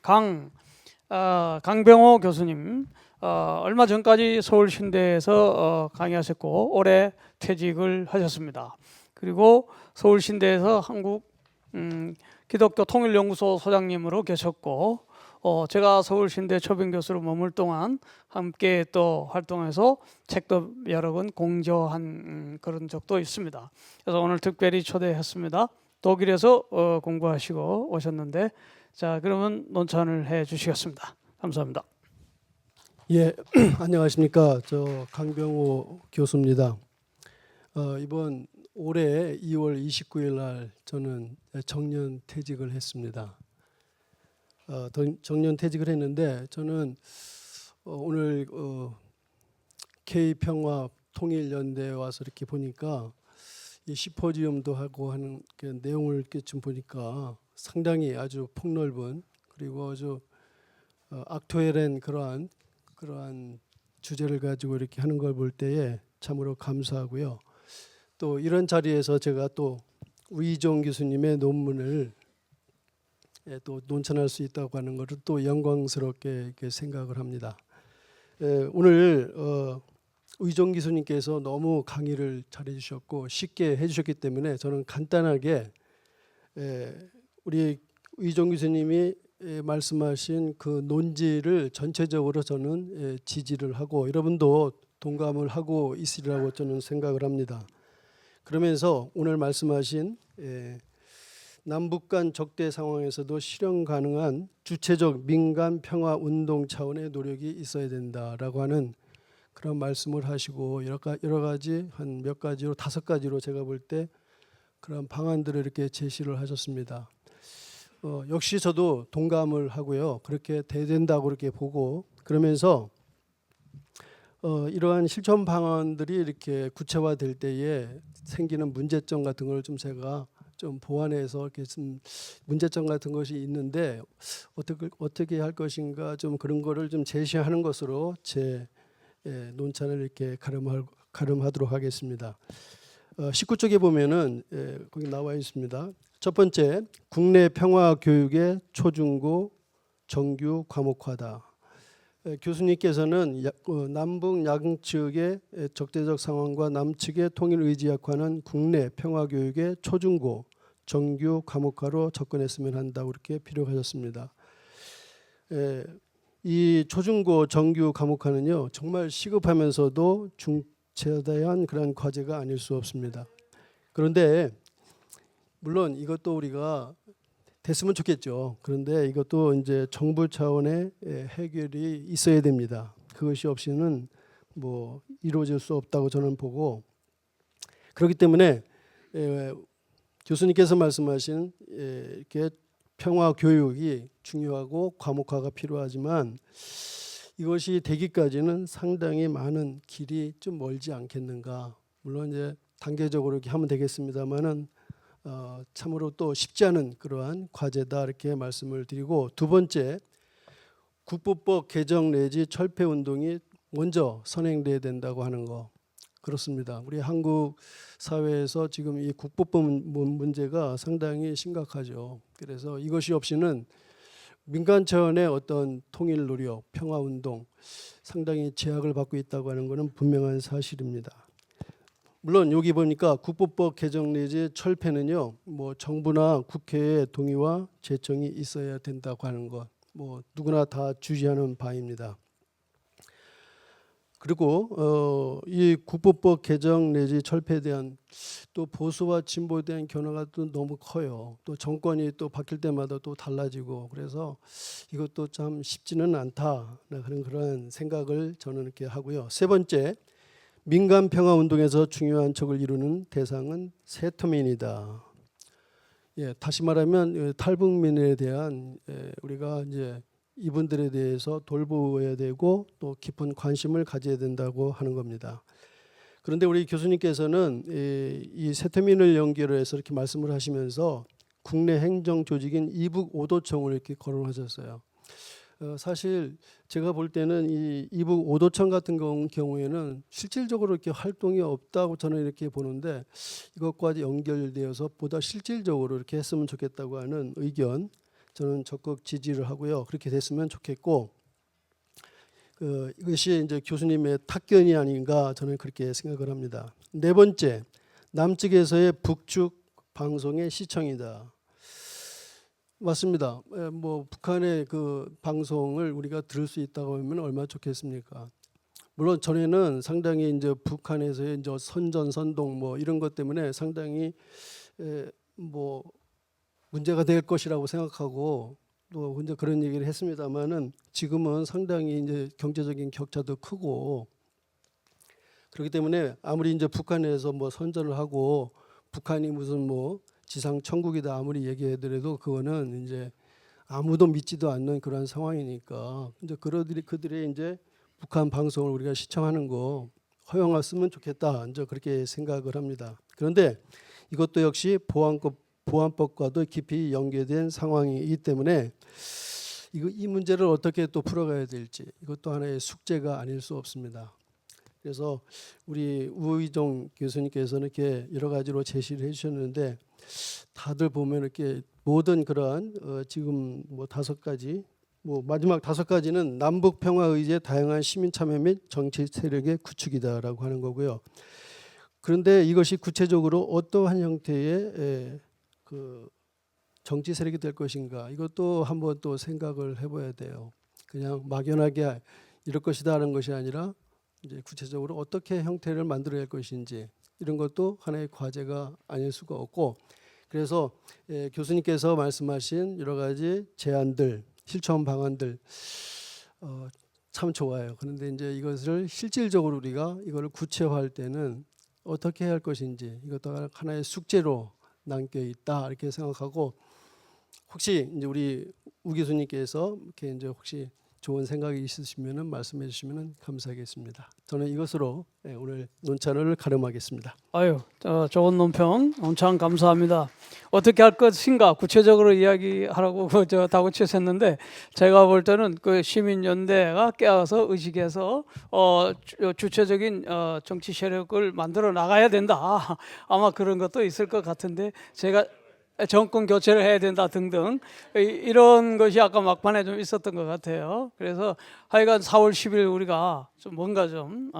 Speaker 2: 강병호 교수님, 얼마 전까지 서울신대에서 강의하셨고 올해 퇴직을 하셨습니다. 그리고 서울신대에서 한국 기독교 통일연구소 소장님으로 계셨고 제가 서울신대 초빙교수로 머물 동안 함께 또 활동해서 책도 여러 권 공저한 그런 적도 있습니다. 그래서 오늘 특별히 초대했습니다. 독일에서 공부하시고 오셨는데 자 그러면 논찬을 해 주시겠습니다. 감사합니다.
Speaker 4: 예, 안녕하십니까. 저 강병호 교수입니다. 이번 올해 2월 29일 날 저는 정년 퇴직을 했습니다. 정년 퇴직을 했는데 저는 오늘 K평화 통일연대에 와서 이렇게 보니까 이 시포지움도 하고 하는 그 내용을 이렇게 좀 보니까 상당히 아주 폭넓은 그리고 아주 악투엘한 그러한 주제를 가지고 이렇게 하는 걸 볼 때에 참으로 감사하고요. 또 이런 자리에서 제가 또 우이종 교수님의 논문을 또 논찬할 수 있다고 하는 것을 또 영광스럽게 이렇게 생각을 합니다. 오늘 우이종 교수님께서 너무 강의를 잘해 주셨고 쉽게 해주셨기 때문에 저는 간단하게 우리 우이종 교수님이 말씀하신 그 논지를 전체적으로 저는 지지를 하고 여러분도 동감을 하고 있으리라고 저는 생각을 합니다. 그러면서 오늘 말씀하신 남북 간 적대 상황에서도 실현 가능한 주체적 민간 평화 운동 차원의 노력이 있어야 된다라고 하는 그런 말씀을 하시고 여러 가지 한 몇 가지로 5가지로 제가 볼 때 그런 방안들을 이렇게 제시를 하셨습니다. 역시 저도 동감을 하고요. 그렇게 돼야 된다고 그렇게 보고 그러면서 이러한 실천 방안들이 이렇게 구체화될 때에 생기는 문제점 같은 걸 좀 제가 좀 보완해서 이렇게 좀 문제점 같은 것이 있는데 어떻게 할 것인가 좀 그런 거를 좀 제시하는 것으로 제 논찬을 이렇게 가름하도록 하겠습니다. 19쪽에 보면은 거기 나와 있습니다. 첫 번째, 국내 평화 교육의 초중고 정규 과목화다. 교수님께서는 남북 양측의 적대적 상황과 남측의 통일 의지 약화는 국내 평화 교육의 초중고 정규 과목화로 접근했으면 한다고 이렇게 피력하셨습니다. 이 초중고 정규 과목화는요 정말 시급하면서도 중차대한 그런 과제가 아닐 수 없습니다. 그런데 물론 이것도 우리가 됐으면 좋겠죠. 그런데 이것도 이제 정부 차원의 해결이 있어야 됩니다. 그것이 없이는 뭐 이루어질 수 없다고 저는 보고 그렇기 때문에 교수님께서 말씀하신 이렇게 평화 교육이 중요하고 과목화가 필요하지만 이것이 되기까지는 상당히 많은 길이 좀 멀지 않겠는가. 물론 이제 단계적으로 이렇게 하면 되겠습니다만은. 참으로 또 쉽지 않은 그러한 과제다 이렇게 말씀을 드리고 두 번째 국부법 개정 내지 철폐 운동이 먼저 선행돼야 된다고 하는 거 그렇습니다. 우리 한국 사회에서 지금 이 국부법 문제가 상당히 심각하죠. 그래서 이것이 없이는 민간 차원의 어떤 통일 노력, 평화 운동 상당히 제약을 받고 있다고 하는 것은 분명한 사실입니다. 물론 여기 보니까 국보법 개정 내지 철폐는요, 뭐 정부나 국회의 동의와 제청이 있어야 된다고 하는 것, 뭐 누구나 다 주지하는 바입니다. 그리고 이 국보법 개정 내지 철폐에 대한 또 보수와 진보에 대한 견해가 또 너무 커요. 또 정권이 또 바뀔 때마다 또 달라지고, 그래서 이것도 참 쉽지는 않다 하는 그런 생각을 저는 이렇게 하고요. 세 번째, 민간 평화 운동에서 중요한 척을 이루는 대상은 세터민이다. 예, 다시 말하면 탈북민에 대한 우리가 이제 이분들에 대해서 돌보아야 되고 또 깊은 관심을 가져야 된다고 하는 겁니다. 그런데 우리 교수님께서는 이 세터민을 연결해서 이렇게 말씀을 하시면서 국내 행정 조직인 이북 오도청을 이렇게 거론하셨어요. 사실 제가 볼 때는 이 이북 오도청 같은 경우에는 실질적으로 이렇게 활동이 없다고 저는 이렇게 보는데, 이것과 연결되어서 보다 실질적으로 이렇게 했으면 좋겠다고 하는 의견, 저는 적극 지지를 하고요. 그렇게 됐으면 좋겠고, 이것이 이제 교수님의 탁견이 아닌가 저는 그렇게 생각을 합니다. 네 번째, 남측에서의 북측 방송의 시청이다. 맞습니다. 뭐 북한의 그 방송을 우리가 들을 수 있다고 하면 얼마나 좋겠습니까? 물론 전에는 상당히 이제 북한에서의 이제 선전선동 뭐 이런 것 때문에 상당히 뭐 문제가 될 것이라고 생각하고 또 이제 그런 얘기를 했습니다만은, 지금은 상당히 이제 경제적인 격차도 크고, 그렇기 때문에 아무리 이제 북한에서 뭐 선전을 하고 북한이 무슨 뭐 지상 천국이다 아무리 얘기하더라도 그거는 이제 아무도 믿지도 않는 그런 상황이니까, 이제 그들의 이제 북한 방송을 우리가 시청하는 거 허용했으면 좋겠다, 이제 그렇게 생각을 합니다. 그런데 이것도 역시 보안법과도 깊이 연계된 상황이기 때문에 이 문제를 어떻게 또 풀어가야 될지, 이것도 하나의 숙제가 아닐 수 없습니다. 그래서 우리 우의종 교수님께서는 이렇게 여러 가지로 제시를 해주셨는데, 다들 보면 이렇게 모든 그러한 지금 뭐 5가지, 뭐 마지막 5가지는 남북 평화 의지의 다양한 시민 참여 및 정치 세력의 구축이다라고 하는 거고요. 그런데 이것이 구체적으로 어떠한 형태의 그 정치 세력이 될 것인가, 이것도 한번 또 생각을 해봐야 돼요. 그냥 막연하게 이럴 것이다 하는 것이 아니라 이제 구체적으로 어떻게 형태를 만들어야 할 것인지, 이런 것도 하나의 과제가 아닐 수가 없고, 그래서 교수님께서 말씀하신 여러 가지 제안들, 실천 방안들 참 좋아요. 그런데 이제 이것을 실질적으로 우리가 이거를 구체화할 때는 어떻게 해야 할 것인지, 이것도 하나의 숙제로 남겨 있다 이렇게 생각하고, 혹시 이제 우리 우 교수님께서 이렇게 이제 혹시 좋은 생각이 있으시면은 말씀해 주시면은 감사하겠습니다. 저는 이것으로 오늘 논찬을 가름하겠습니다.
Speaker 2: 아유, 좋은 논평 엄청 감사합니다. 어떻게 할 것인가 구체적으로 이야기하라고 다구치셨는데, 제가 볼 때는 그 시민연대가 깨어서 의식해서 주체적인 정치 세력을 만들어 나가야 된다. 아마 그런 것도 있을 것 같은데, 제가 정권 교체를 해야 된다 등등 이런 것이 아까 막판에 좀 있었던 것 같아요. 그래서 하여간 4월 10일 우리가 좀 뭔가 좀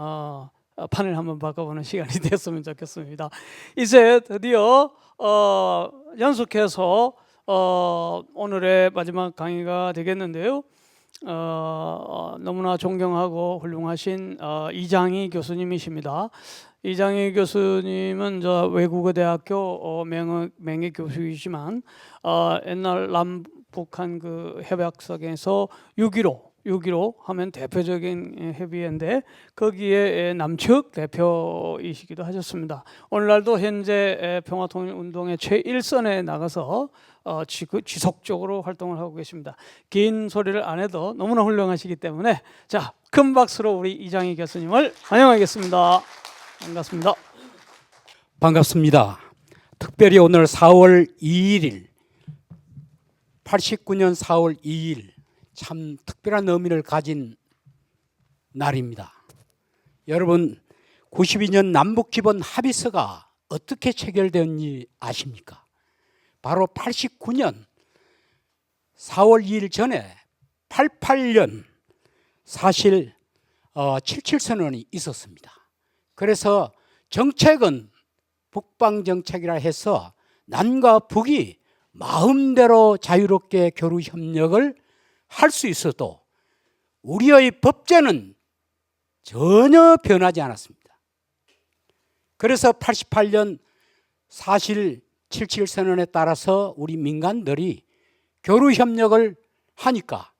Speaker 2: 판을 한번 바꿔보는 시간이 됐으면 좋겠습니다. 이제 드디어 연속해서 오늘의 마지막 강의가 되겠는데요. 너무나 존경하고 훌륭하신 이장희 교수님이십니다. 이장희 교수님은 외국어대학교 명예 교수이지만 옛날 남북한 그 협약석에서 6.15 하면 대표적인 협의회인데 거기에 남측 대표이시기도 하셨습니다. 오늘날도 현재 평화통일운동의 최일선에 나가서 지속적으로 활동을 하고 계십니다. 긴 소리를 안 해도 너무나 훌륭하시기 때문에 자, 큰 박수로 우리 이장희 교수님을 환영하겠습니다. 반갑습니다.
Speaker 5: 반갑습니다. 특별히 오늘 4월 2일 89년 4월 2일 참 특별한 의미를 가진 날입니다. 여러분 92년 남북기본 합의서가 어떻게 체결되었는지 아십니까? 바로 89년 4월 2일 전에 88년 사실 77선언이 있었습니다. 그래서 정책은 북방 정책이라 해서 남과 북이 마음대로 자유롭게 교류 협력을 할 수 있어도 우리의 법제는 전혀 변하지 않았습니다. 그래서 88년 사실 77선언에 따라서 우리 민간들이 교류 협력을 하니까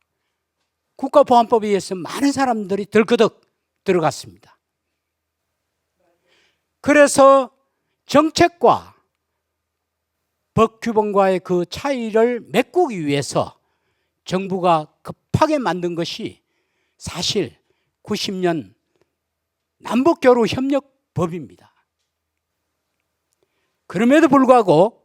Speaker 5: 국가보안법에 의해서 많은 사람들이 덜그덕 들어갔습니다. 그래서 정책과 법 규범과의 그 차이를 메꾸기 위해서 정부가 급하게 만든 것이 사실 90년 남북교류협력법입니다. 그럼에도 불구하고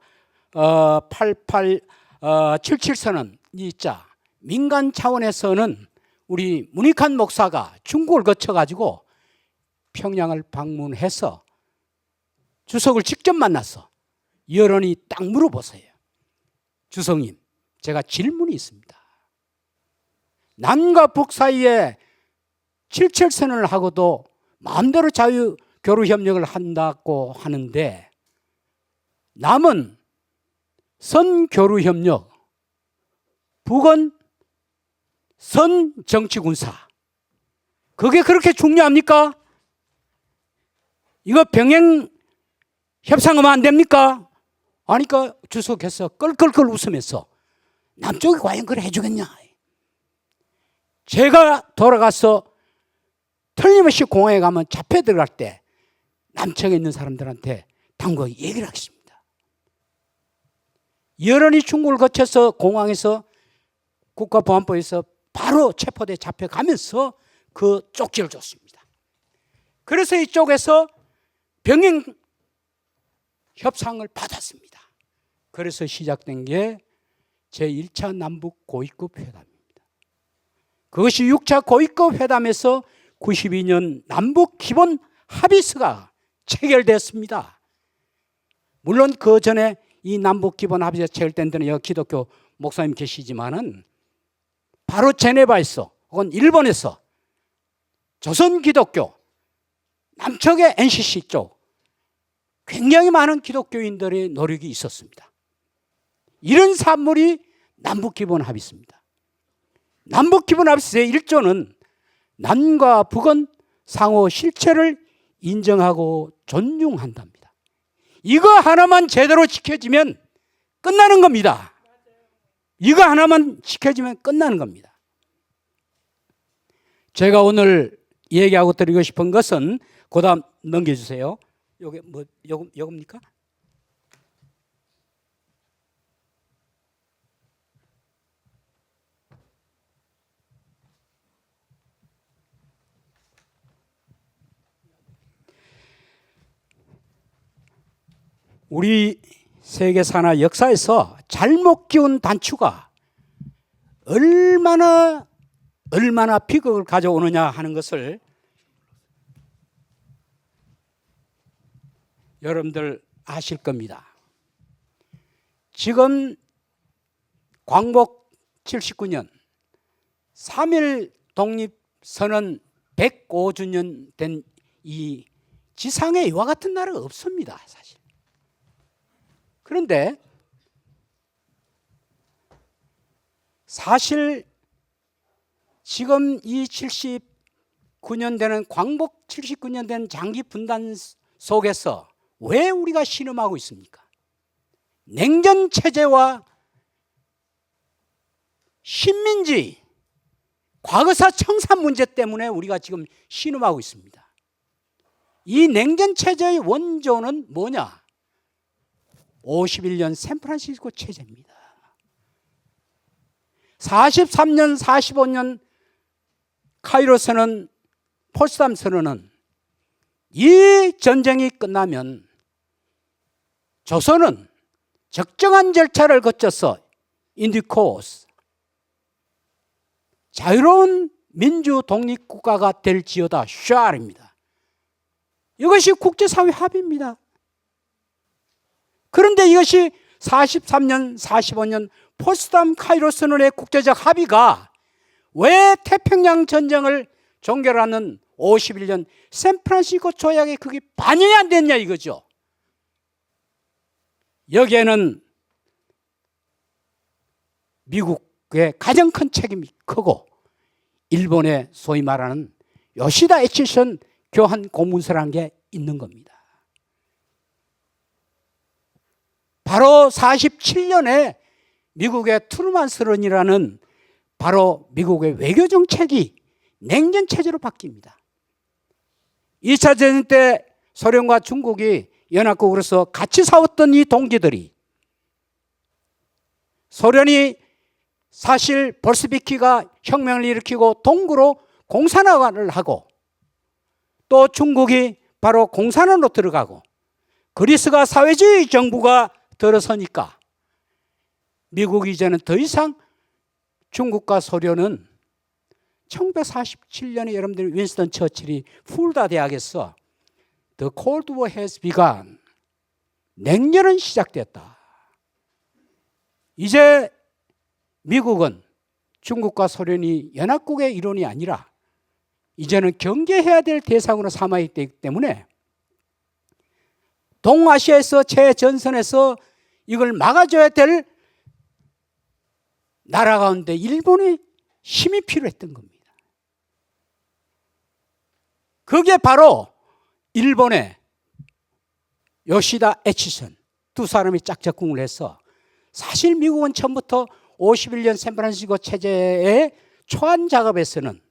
Speaker 5: 77선언이 있자 민간 차원에서는 우리 문익환 목사가 중국을 거쳐가지고 평양을 방문해서 주석을 직접 만나서 여론이 딱 물어보세요. 주석님, 제가 질문이 있습니다. 남과 북 사이에 77선언을 하고도 마음대로 자유 교류 협력을 한다고 하는데 남은 선 교류 협력, 북은 선 정치 군사. 그게 그렇게 중요합니까? 이거 병행 협상하면 안 됩니까? 하니까 주석께서 껄껄껄 웃으면서 남쪽이 과연 그래 해주겠냐? 제가 돌아가서 틀림없이 공항에 가면 잡혀 들어갈 때 남쪽에 있는 사람들한테 당국이 얘기를 하겠습니다. 여론이 중국을 거쳐서 공항에서 국가보안법에서 바로 체포돼 잡혀가면서 그 쪽지를 줬습니다. 그래서 이쪽에서 병행 협상을 받았습니다. 그래서 시작된 게 제1차 남북 고위급 회담입니다. 그것이 6차 고위급 회담에서 92년 남북 기본 합의서가 체결됐습니다. 물론 그 전에 이 남북 기본 합의서 체결된 데는 여기 기독교 목사님 계시지만은 바로 제네바에서 혹은 일본에서 조선 기독교 남쪽의 NCC 쪽 굉장히 많은 기독교인들의 노력이 있었습니다. 이런 산물이 남북기본합의서입니다. 남북기본합의서의 1조는 남과 북은 상호 실체를 인정하고 존중한답니다. 이거 하나만 제대로 지켜지면 끝나는 겁니다. 이거 하나만 지켜지면 끝나는 겁니다. 제가 오늘 얘기하고 드리고 싶은 것은 그 다음 넘겨주세요. 요게 뭐 요겁니까? 우리 세계사나 역사에서 잘못 끼운 단추가 얼마나 비극을 가져오느냐 하는 것을 여러분들 아실 겁니다. 지금 광복 79년 3.1 독립선언 105주년 된 이 지상에 이와 같은 나라가 없습니다, 사실. 그런데 사실 지금 이 79년 되는 광복 79년 된 장기 분단 속에서 왜 우리가 신음하고 있습니까? 냉전 체제와 식민지, 과거사 청산 문제 때문에 우리가 지금 신음하고 있습니다. 이 냉전 체제의 원조는 뭐냐? 51년 샌프란시스코 체제입니다. 43년, 45년 카이로 선언, 포츠담 선언은 이 전쟁이 끝나면 조선은 적정한 절차를 거쳐서 인디코스 자유로운 민주 독립국가가 될지어다 샤르입니다. 이것이 국제사회 합의입니다. 그런데 이것이 43년, 45년 포츠담 카이로 선언의 국제적 합의가 왜 태평양 전쟁을 종결하는 51년 샌프란시스코 조약에 그게 반영이 안 됐냐 이거죠. 여기에는 미국의 가장 큰 책임이 크고 일본의 소위 말하는 요시다 에치슨 교환 공문서라는 게 있는 겁니다. 바로 47년에 미국의 트루만 서론이라는 바로 미국의 외교 정책이 냉전 체제로 바뀝니다. 2차 대전 때 소련과 중국이 연합국으로서 같이 싸웠던 이 동지들이 소련이 사실 볼스비키가 혁명을 일으키고 동구로 공산화를 하고 또 중국이 바로 공산화로 들어가고 그리스가 사회주의 정부가 들어서니까 미국이 이제는 더 이상 중국과 소련은 1947년에 여러분들 윈스턴 처칠이 풀다 대학에서 The Cold War has begun. 냉전은 시작됐다. 이제 미국은 중국과 소련이 연합국의 일원이 아니라 이제는 경계해야 될 대상으로 삼아있기 때문에 동아시아에서 최전선에서 이걸 막아줘야 될 나라 가운데 일본의 힘이 필요했던 겁니다. 그게 바로 일본의 요시다 에치슨 두 사람이 짝짝꿍을 해서 사실 미국은 처음부터 51년 샌프란시스코 체제의 초안 작업에서는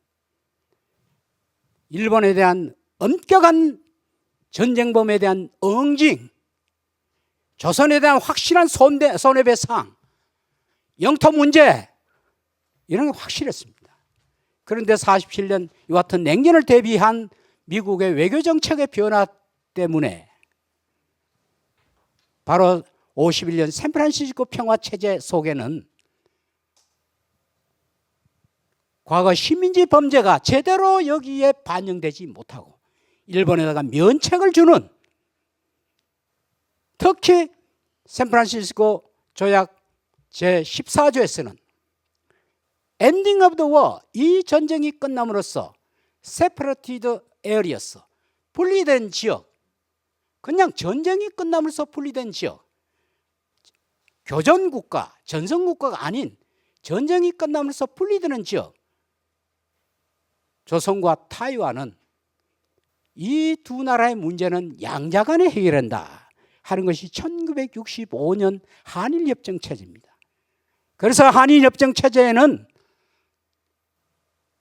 Speaker 5: 일본에 대한 엄격한 전쟁범에 대한 응징, 조선에 대한 확실한 손해배상, 영토 문제 이런 게 확실했습니다. 그런데 47년 이 같은 냉전을 대비한 미국의 외교정책의 변화 때문에 바로 51년 샌프란시스코 평화체제 속에는 과거 식민지 범죄가 제대로 여기에 반영되지 못하고 일본에다가 면책을 주는 특히 샌프란시스코 조약 제14조에서는 엔딩 오브 더 워, 이 전쟁이 끝남으로써 세퍼레티드 에어리어스, 분리된 지역, 그냥 전쟁이 끝남으로써 분리된 지역, 교전국가, 전선국가가 아닌 전쟁이 끝남으로써 분리되는 지역, 조선과 타이완은 이 두 나라의 문제는 양자 간에 해결한다 하는 것이 1965년 한일협정 체제입니다. 그래서 한일협정 체제에는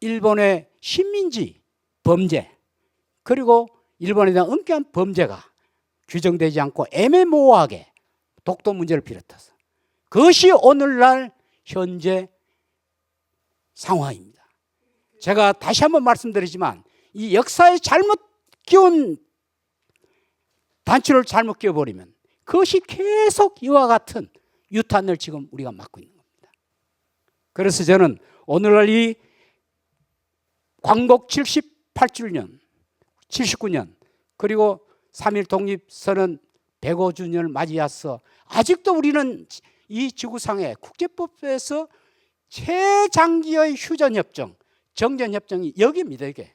Speaker 5: 일본의 식민지 범죄 그리고 일본에 대한 엄격한 범죄가 규정되지 않고 애매모호하게 독도 문제를 비롯해서 그것이 오늘날 현재 상황입니다. 제가 다시 한번 말씀드리지만 이 역사에 잘못 끼운 단추를 잘못 끼워버리면 그것이 계속 이와 같은 유탄을 지금 우리가 맞고 있는 겁니다. 그래서 저는 오늘날 이 광복 78주년, 79년 그리고 3.1 독립선언 105주년을 맞이해서 아직도 우리는 이 지구상의 국제법에서 최장기의 휴전협정, 정전협정이 여기입니다. 이게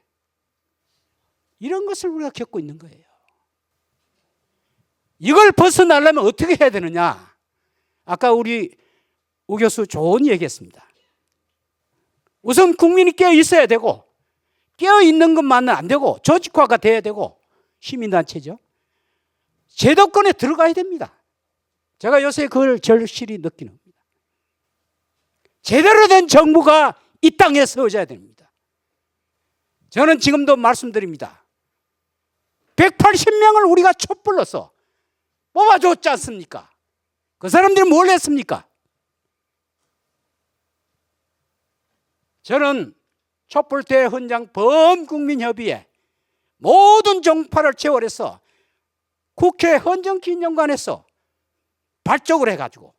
Speaker 5: 이런 것을 우리가 겪고 있는 거예요. 이걸 벗어나려면 어떻게 해야 되느냐? 아까 우리 우 교수 좋은 얘기했습니다. 우선 국민이 깨어 있어야 되고 깨어 있는 것만은 안 되고 조직화가 돼야 되고 시민단체죠. 제도권에 들어가야 됩니다. 제가 요새 그걸 절실히 느끼는 겁니다. 제대로 된 정부가 이 땅에 세워져야 됩니다. 저는 지금도 말씀드립니다. 180명을 우리가 촛불로서 뽑아줬지 않습니까? 그 사람들이 뭘 했습니까? 저는 촛불 대헌장 범국민협의회 모든 종파를 제월해서 국회 헌정기념관에서 발족을 해가지고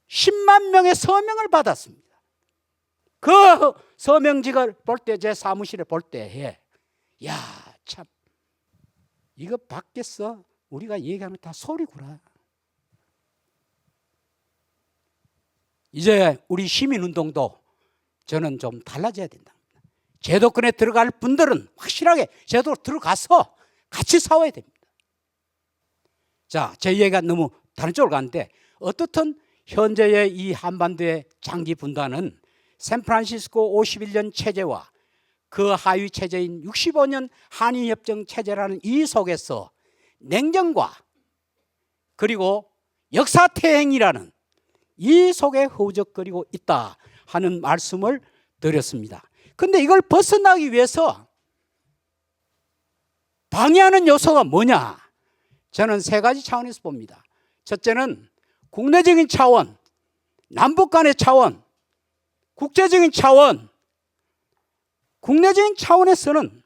Speaker 5: 10만 명의 서명을 받았습니다. 그 서명지를 볼 때 제 사무실에 볼 때에 야 참 이거 밖에서 우리가 얘기하면 다 소리구나. 이제 우리 시민운동도 저는 좀 달라져야 된다. 제도권에 들어갈 분들은 확실하게 제도로 들어가서 같이 싸워야 됩니다. 자, 제 얘기가 너무 다른 쪽으로 가는데 어떻든 현재의 이 한반도의 장기 분단은 샌프란시스코 51년 체제와 그 하위 체제인 65년 한일협정 체제라는 이 속에서 냉전과 그리고 역사태행이라는 이 속에 허우적거리고 있다 하는 말씀을 드렸습니다. 그런데 이걸 벗어나기 위해서 방해하는 요소가 뭐냐? 저는 세 가지 차원에서 봅니다. 첫째는 국내적인 차원, 남북 간의 차원, 국제적인 차원. 국내적인 차원에서는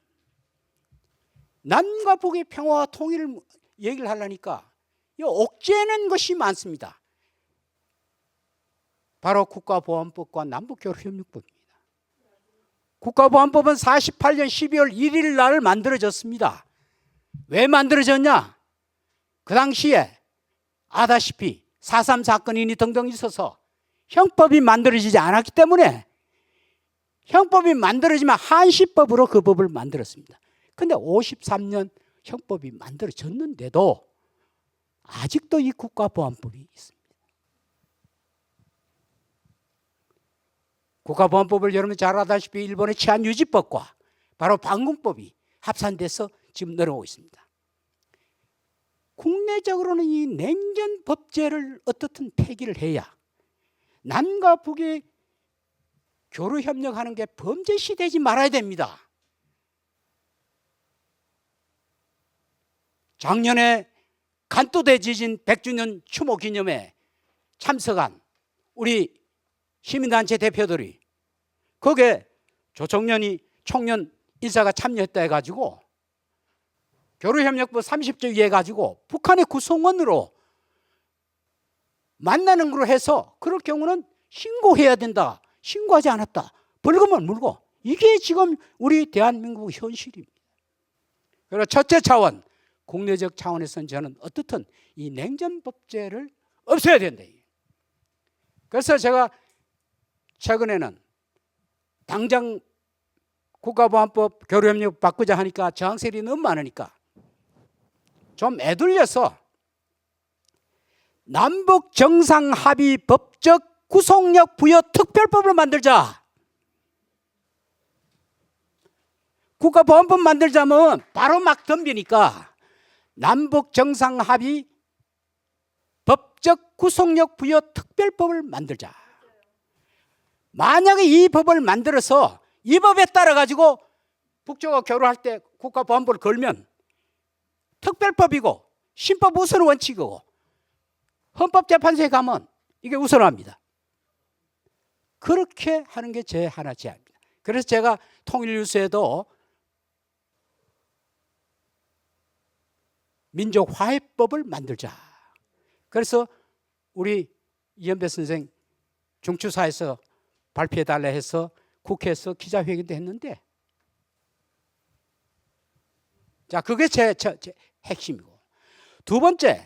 Speaker 5: 남과 북의 평화와 통일을 얘기를 하려니까 옥죄는 것이 많습니다. 바로 국가보안법과 남북교류협력법입니다. 국가보안법은 48년 12월 1일 날 만들어졌습니다. 왜 만들어졌냐? 그 당시에 아다시피 4.3 사건이니 등등 있어서 형법이 만들어지지 않았기 때문에 형법이 만들어지면 한시법으로 그 법을 만들었습니다. 그런데 53년 형법이 만들어졌는데도 아직도 이 국가보안법이 있습니다. 국가보안법을 여러분 잘 아다시피 일본의 치안유지법과 바로 방공법이 합산돼서 지금 내려오고 있습니다. 국내적으로는 이 냉전 법제를 어떻든 폐기를 해야 남과 북이 교류 협력하는 게 범죄시 되지 말아야 됩니다. 작년에 간도대 지진 100주년 추모 기념회 참석한 우리 시민단체 대표들이 거기에 조청년이 총련 인사가 참여했다 해가지고 교류협력법 30조 위에 가지고 북한의 구성원으로 만나는 걸로 해서 그럴 경우는 신고해야 된다. 신고하지 않았다. 벌금을 물고. 이게 지금 우리 대한민국 현실입니다. 그래서 첫째 차원, 국내적 차원에서는 저는 어떻든 이 냉전법제를 없애야 된다. 그래서 제가 최근에는 당장 국가보안법 교류협력 바꾸자 하니까 저항세력이 너무 많으니까 좀 애둘려서 남북 정상합의 법적 구속력 부여 특별법을 만들자. 국가보안법 만들자면 바로 막 덤비니까 남북 정상합의 법적 구속력 부여 특별법을 만들자. 만약에 이 법을 만들어서 이 법에 따라 가지고 북조가 교류할 때 국가보안법을 걸면 특별법이고 신법 우선 원칙이고 헌법재판소에 가면 이게 우선합니다. 그렇게 하는 게 제 하나 제안입니다. 그래서 제가 통일뉴스에도 민족화해법을 만들자. 그래서 우리 이현배 선생 중추사에서 발표해달라 해서 국회에서 기자회견도 했는데 자, 그게 제 핵심이고, 두 번째,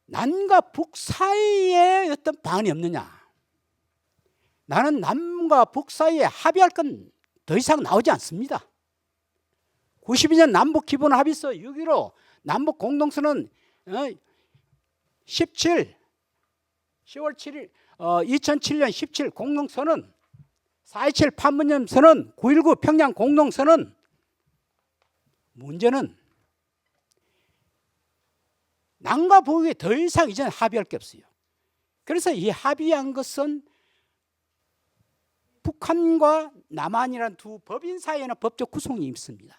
Speaker 5: 남과 북 사이에 어떤 방안이 없느냐. 나는 남과 북 사이에 합의할 건 더 이상 나오지 않습니다. 92년 남북 기본 합의서 6.15 남북 공동선언 10월 7일 2007년 17 공동선언 4.27 판문점 선언 9.19 평양 공동선언. 문제는 남과 북에 더 이상 이제는 합의할 게 없어요. 그래서 이 합의한 것은 북한과 남한이라는 두 법인 사이에는 법적 구성이 있습니다.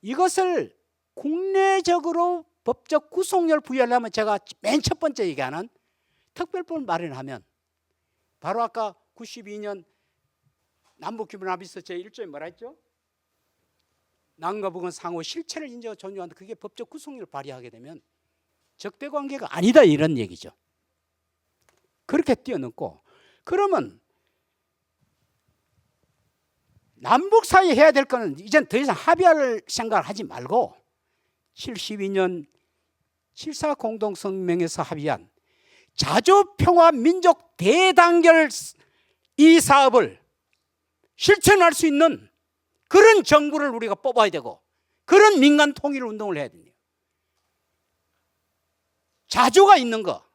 Speaker 5: 이것을 국내적으로 법적 구속력을 부여하려면 제가 맨 첫 번째 얘기하는 특별법을 마련하면 바로 아까 92년 남북기본합의서 제1조에 뭐라 했죠? 남과 북은 상호 실체를 인정하고 존중한다. 그게 법적 구속력을 발휘하게 되면 적대관계가 아니다 이런 얘기죠. 그렇게 뛰어넘고, 그러면 남북 사이에 해야 될 거는 이젠 더 이상 합의할 생각을 하지 말고 72년 7.4 공동성명에서 합의한 자주평화 민족 대단결 이 사업을 실천할 수 있는 그런 정부를 우리가 뽑아야 되고 그런 민간 통일 운동을 해야 됩니다. 자주가 있는 거,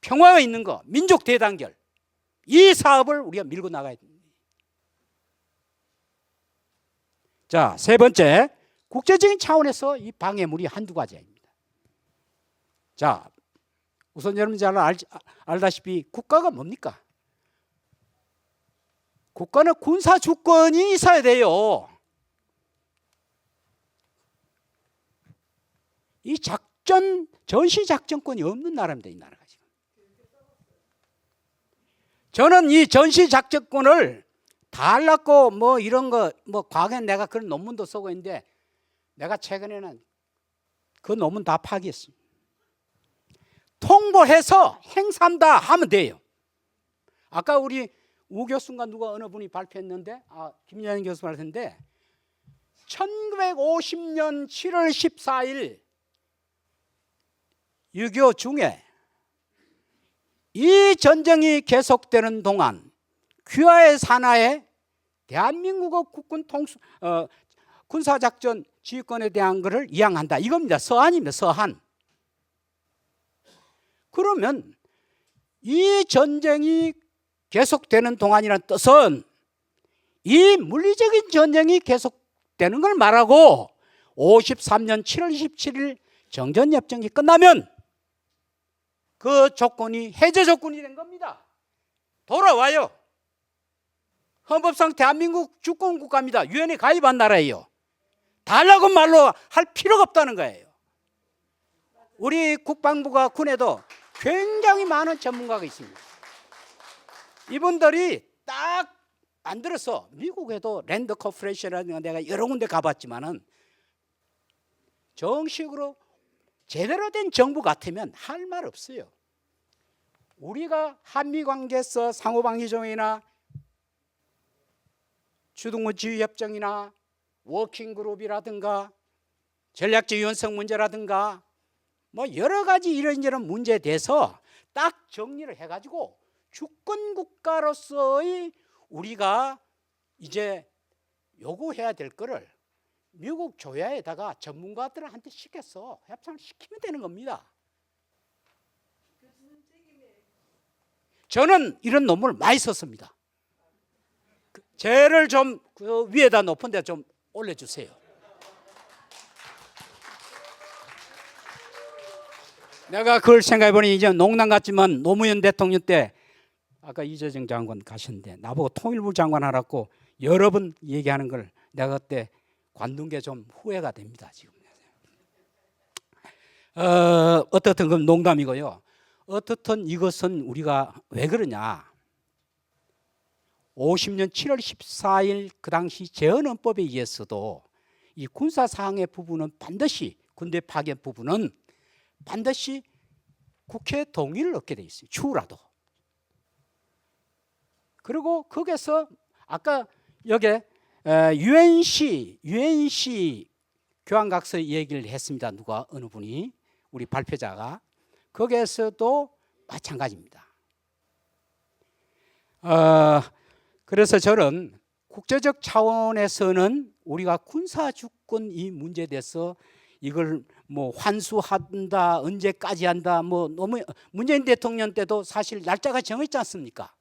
Speaker 5: 평화가 있는 거, 민족 대단결, 이 사업을 우리가 밀고 나가야 됩니다. 자, 세 번째, 국제적인 차원에서 이 방해물이 한두 가지입니다. 자, 우선 여러분 잘 알다시피 국가가 뭡니까? 국가는 군사 주권이 있어야 돼요. 이 전시 작전권이 없는 나라입니다. 이 나라가 지금. 저는 이 전시 작전권을 달랐고 뭐 이런 거 뭐 과거에 내가 그런 논문도 쓰고 있는데 내가 최근에는 그 논문 다 파기했습니다. 통보해서 행사한다 하면 돼요. 아까 우리 우 교수인가 누가 어느 분이 발표했는데 김연희 교수 발표했는데 1950년 7월 14일 6.25 중에 이 전쟁이 계속되는 동안 귀화의 산하에 대한민국의 국군 군사작전 지휘권에 대한 것을 이양한다. 이겁니다. 서한입니다. 서한. 그러면 이 전쟁이 계속되는 동안이라는 뜻은 이 물리적인 전쟁이 계속되는 걸 말하고 53년 7월 27일 정전협정이 끝나면 그 조건이 해제 조건이 된 겁니다. 돌아와요. 헌법상 대한민국 주권 국가입니다. 유엔에 가입한 나라예요. 달라고 말로 할 필요가 없다는 거예요. 우리 국방부가 군에도 굉장히 많은 전문가가 있습니다. 이분들이 딱 만들어서 미국에도 랜드 코퍼레이션이라든가 내가 여러 군데 가봤지만은 정식으로 제대로 된 정부 같으면 할 말 없어요. 우리가 한미관계에서 상호방위조약이나 주둔군 지휘협정이나 워킹그룹이라든가 전략적 유연성 문제라든가 뭐 여러 가지 이런저런 문제에 대해서 딱 정리를 해가지고 주권국가로서의 우리가 이제 요구해야 될 거를 미국 조야에다가 전문가들한테 시켜서 협상을 시키면 되는 겁니다. 저는 이런 논문을 많이 썼습니다. 쟤를 좀 그 위에다 높은 데 좀 올려주세요. 내가 그걸 생각해보니 이제 농담 같지만 노무현 대통령 때 아까 이재정 장관 가셨는데 나보고 통일부 장관 하라고 여러 번 얘기하는 걸 내가 그때 관둔 게 좀 후회가 됩니다. 지금. 어떻든 그건 농담이고요. 어떻든 이것은 우리가 왜 그러냐. 50년 7월 14일 그 당시 재헌헌법에 의해서도 이 군사사항의 부분은 반드시 군대 파견 부분은 반드시 국회 동의를 얻게 돼 있어요. 추후라도. 그리고 거기서 아까 여기 UNC 교환각서 얘기를 했습니다. 누가 어느 분이 우리 발표자가 거기에서도 마찬가지입니다. 그래서 저는 국제적 차원에서는 우리가 군사주권 이 문제에 대해서 이걸 뭐 환수한다, 언제까지 한다, 뭐 너무 문재인 대통령 때도 사실 날짜가 정해있지 않습니까?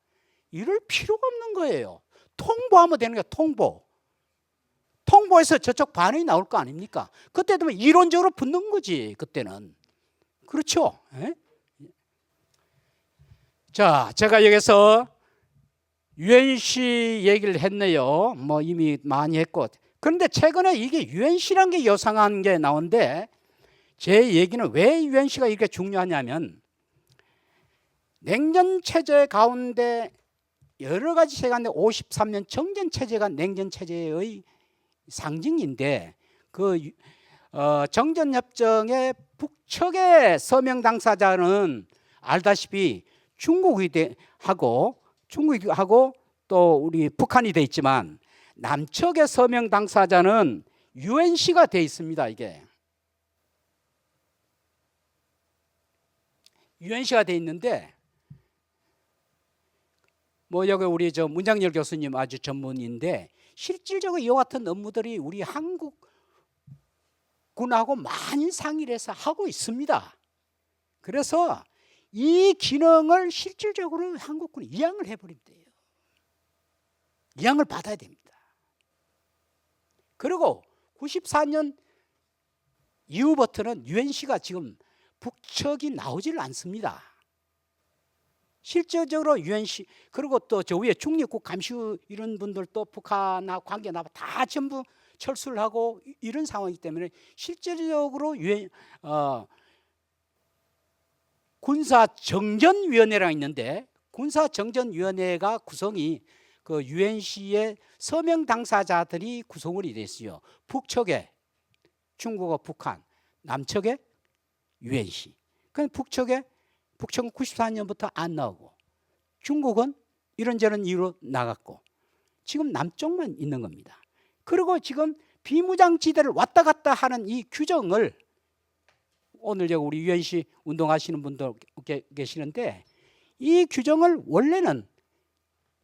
Speaker 5: 이럴 필요가 없는 거예요. 통보하면 되는 거예요. 통보해서 저쪽 반응이 나올 거 아닙니까? 그때도 이론적으로 붙는 거지. 그때는 그렇죠. 에? 자, 제가 여기서 UNC 얘기를 했네요. 뭐 이미 많이 했고. 그런데 최근에 이게 UNC란 게 요상한 게 나오는데 제 얘기는 왜 UNC가 이렇게 중요하냐면 냉전 체제 가운데 여러 가지 체제가 있는데 53년 정전 체제가 냉전 체제의 상징인데 그 정전 협정의 북측의 서명 당사자는 알다시피 중국하고 또 우리 북한이 돼 있지만 남측의 서명 당사자는 UNC가 돼 있습니다. 이게 UNC가 돼 있는데 뭐 여기 우리 저 문장열 교수님 아주 전문인데 실질적으로 이와 같은 업무들이 우리 한국군하고 많이 상의를 해서 하고 있습니다. 그래서 이 기능을 실질적으로 한국군이 이양을 해버리면 돼요. 이양을 받아야 됩니다. 그리고 94년 이후부터는 UNC가 지금 북측이 나오지를 않습니다. 실질적으로 UNC 그리고 또 저 위에 중립국 감시 이런 분들도 북한하고 관계 나와 다 전부 철수를 하고 이런 상황이기 때문에 실질적으로 군사정전위원회가 있는데 군사정전위원회가 구성이 그 UNC의 서명 당사자들이 구성을 됐어요. 북측에 중국과 북한, 남측에 UNC. 그 북측은 94년부터 안 나오고 중국은 이런저런 이유로 나갔고 지금 남쪽만 있는 겁니다. 그리고 지금 비무장지대를 왔다 갔다 하는 이 규정을 오늘 우리 UNC 운동하시는 분들 계시는데 이 규정을 원래는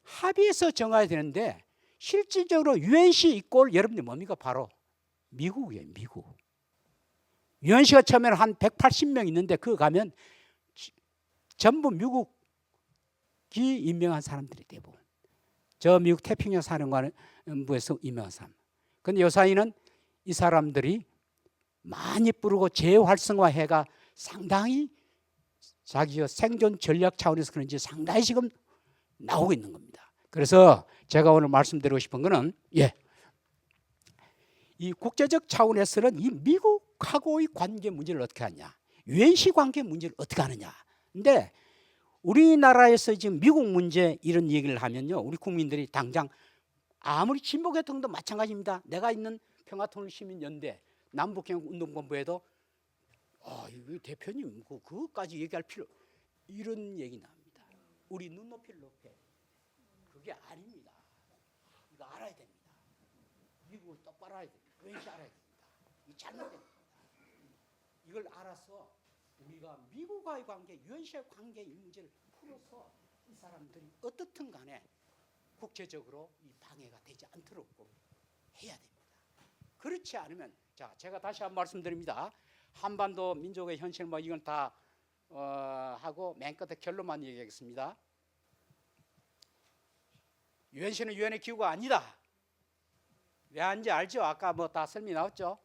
Speaker 5: 합의해서 정해야 되는데 실질적으로 UNC 이꼴 여러분들 뭡니까? 바로 미국이에요. 미국. UNC가 처음에는 한 180명 있는데 그거 가면 전부 미국이 임명한 사람들이 대부분. 저 미국 태평양 사령관부에서 임명한 사람. 그런데 요사이는 이 사람들이 많이 뿌르고 재활성화해가 상당히 자기가 생존 전략 차원에서 그런지 상당히 지금 나오고 있는 겁니다. 그래서 제가 오늘 말씀드리고 싶은 거는 이 국제적 차원에서는 이 미국하고의 관계 문제를 어떻게 하냐, UNC 관계 문제를 어떻게 하느냐. 근데 우리나라에서 지금 미국 문제 이런 얘기를 하면요, 우리 국민들이 당장 아무리 진보계통도 마찬가지입니다. 내가 있는 평화통일시민연대 남북경운동본부에도 이 대표님 그거까지 얘기할 필요 이런 얘기 나옵니다. 우리 눈높이를 높여. 그게 아닙니다. 이거 알아야 됩니다. 미국을 똑바로 알아야 됩니다. UNC 알아야 됩니다. 이 잘못된 겁니다. 이걸 알아서 우리가 미국과의 관계, UNC와의 관계 이 문제를 풀어서 이 사람들이 어떻든 간에 국제적으로 이 방해가 되지 않도록 해야 됩니다. 그렇지 않으면 제가 다시 한번 말씀드립니다. 한반도 민족의 현실 이건 다 하고 맨 끝에 결론만 얘기하겠습니다. UNC는 유엔의 기구가 아니다. 왜 아닌지 알죠? 아까 다 설명이 나왔죠.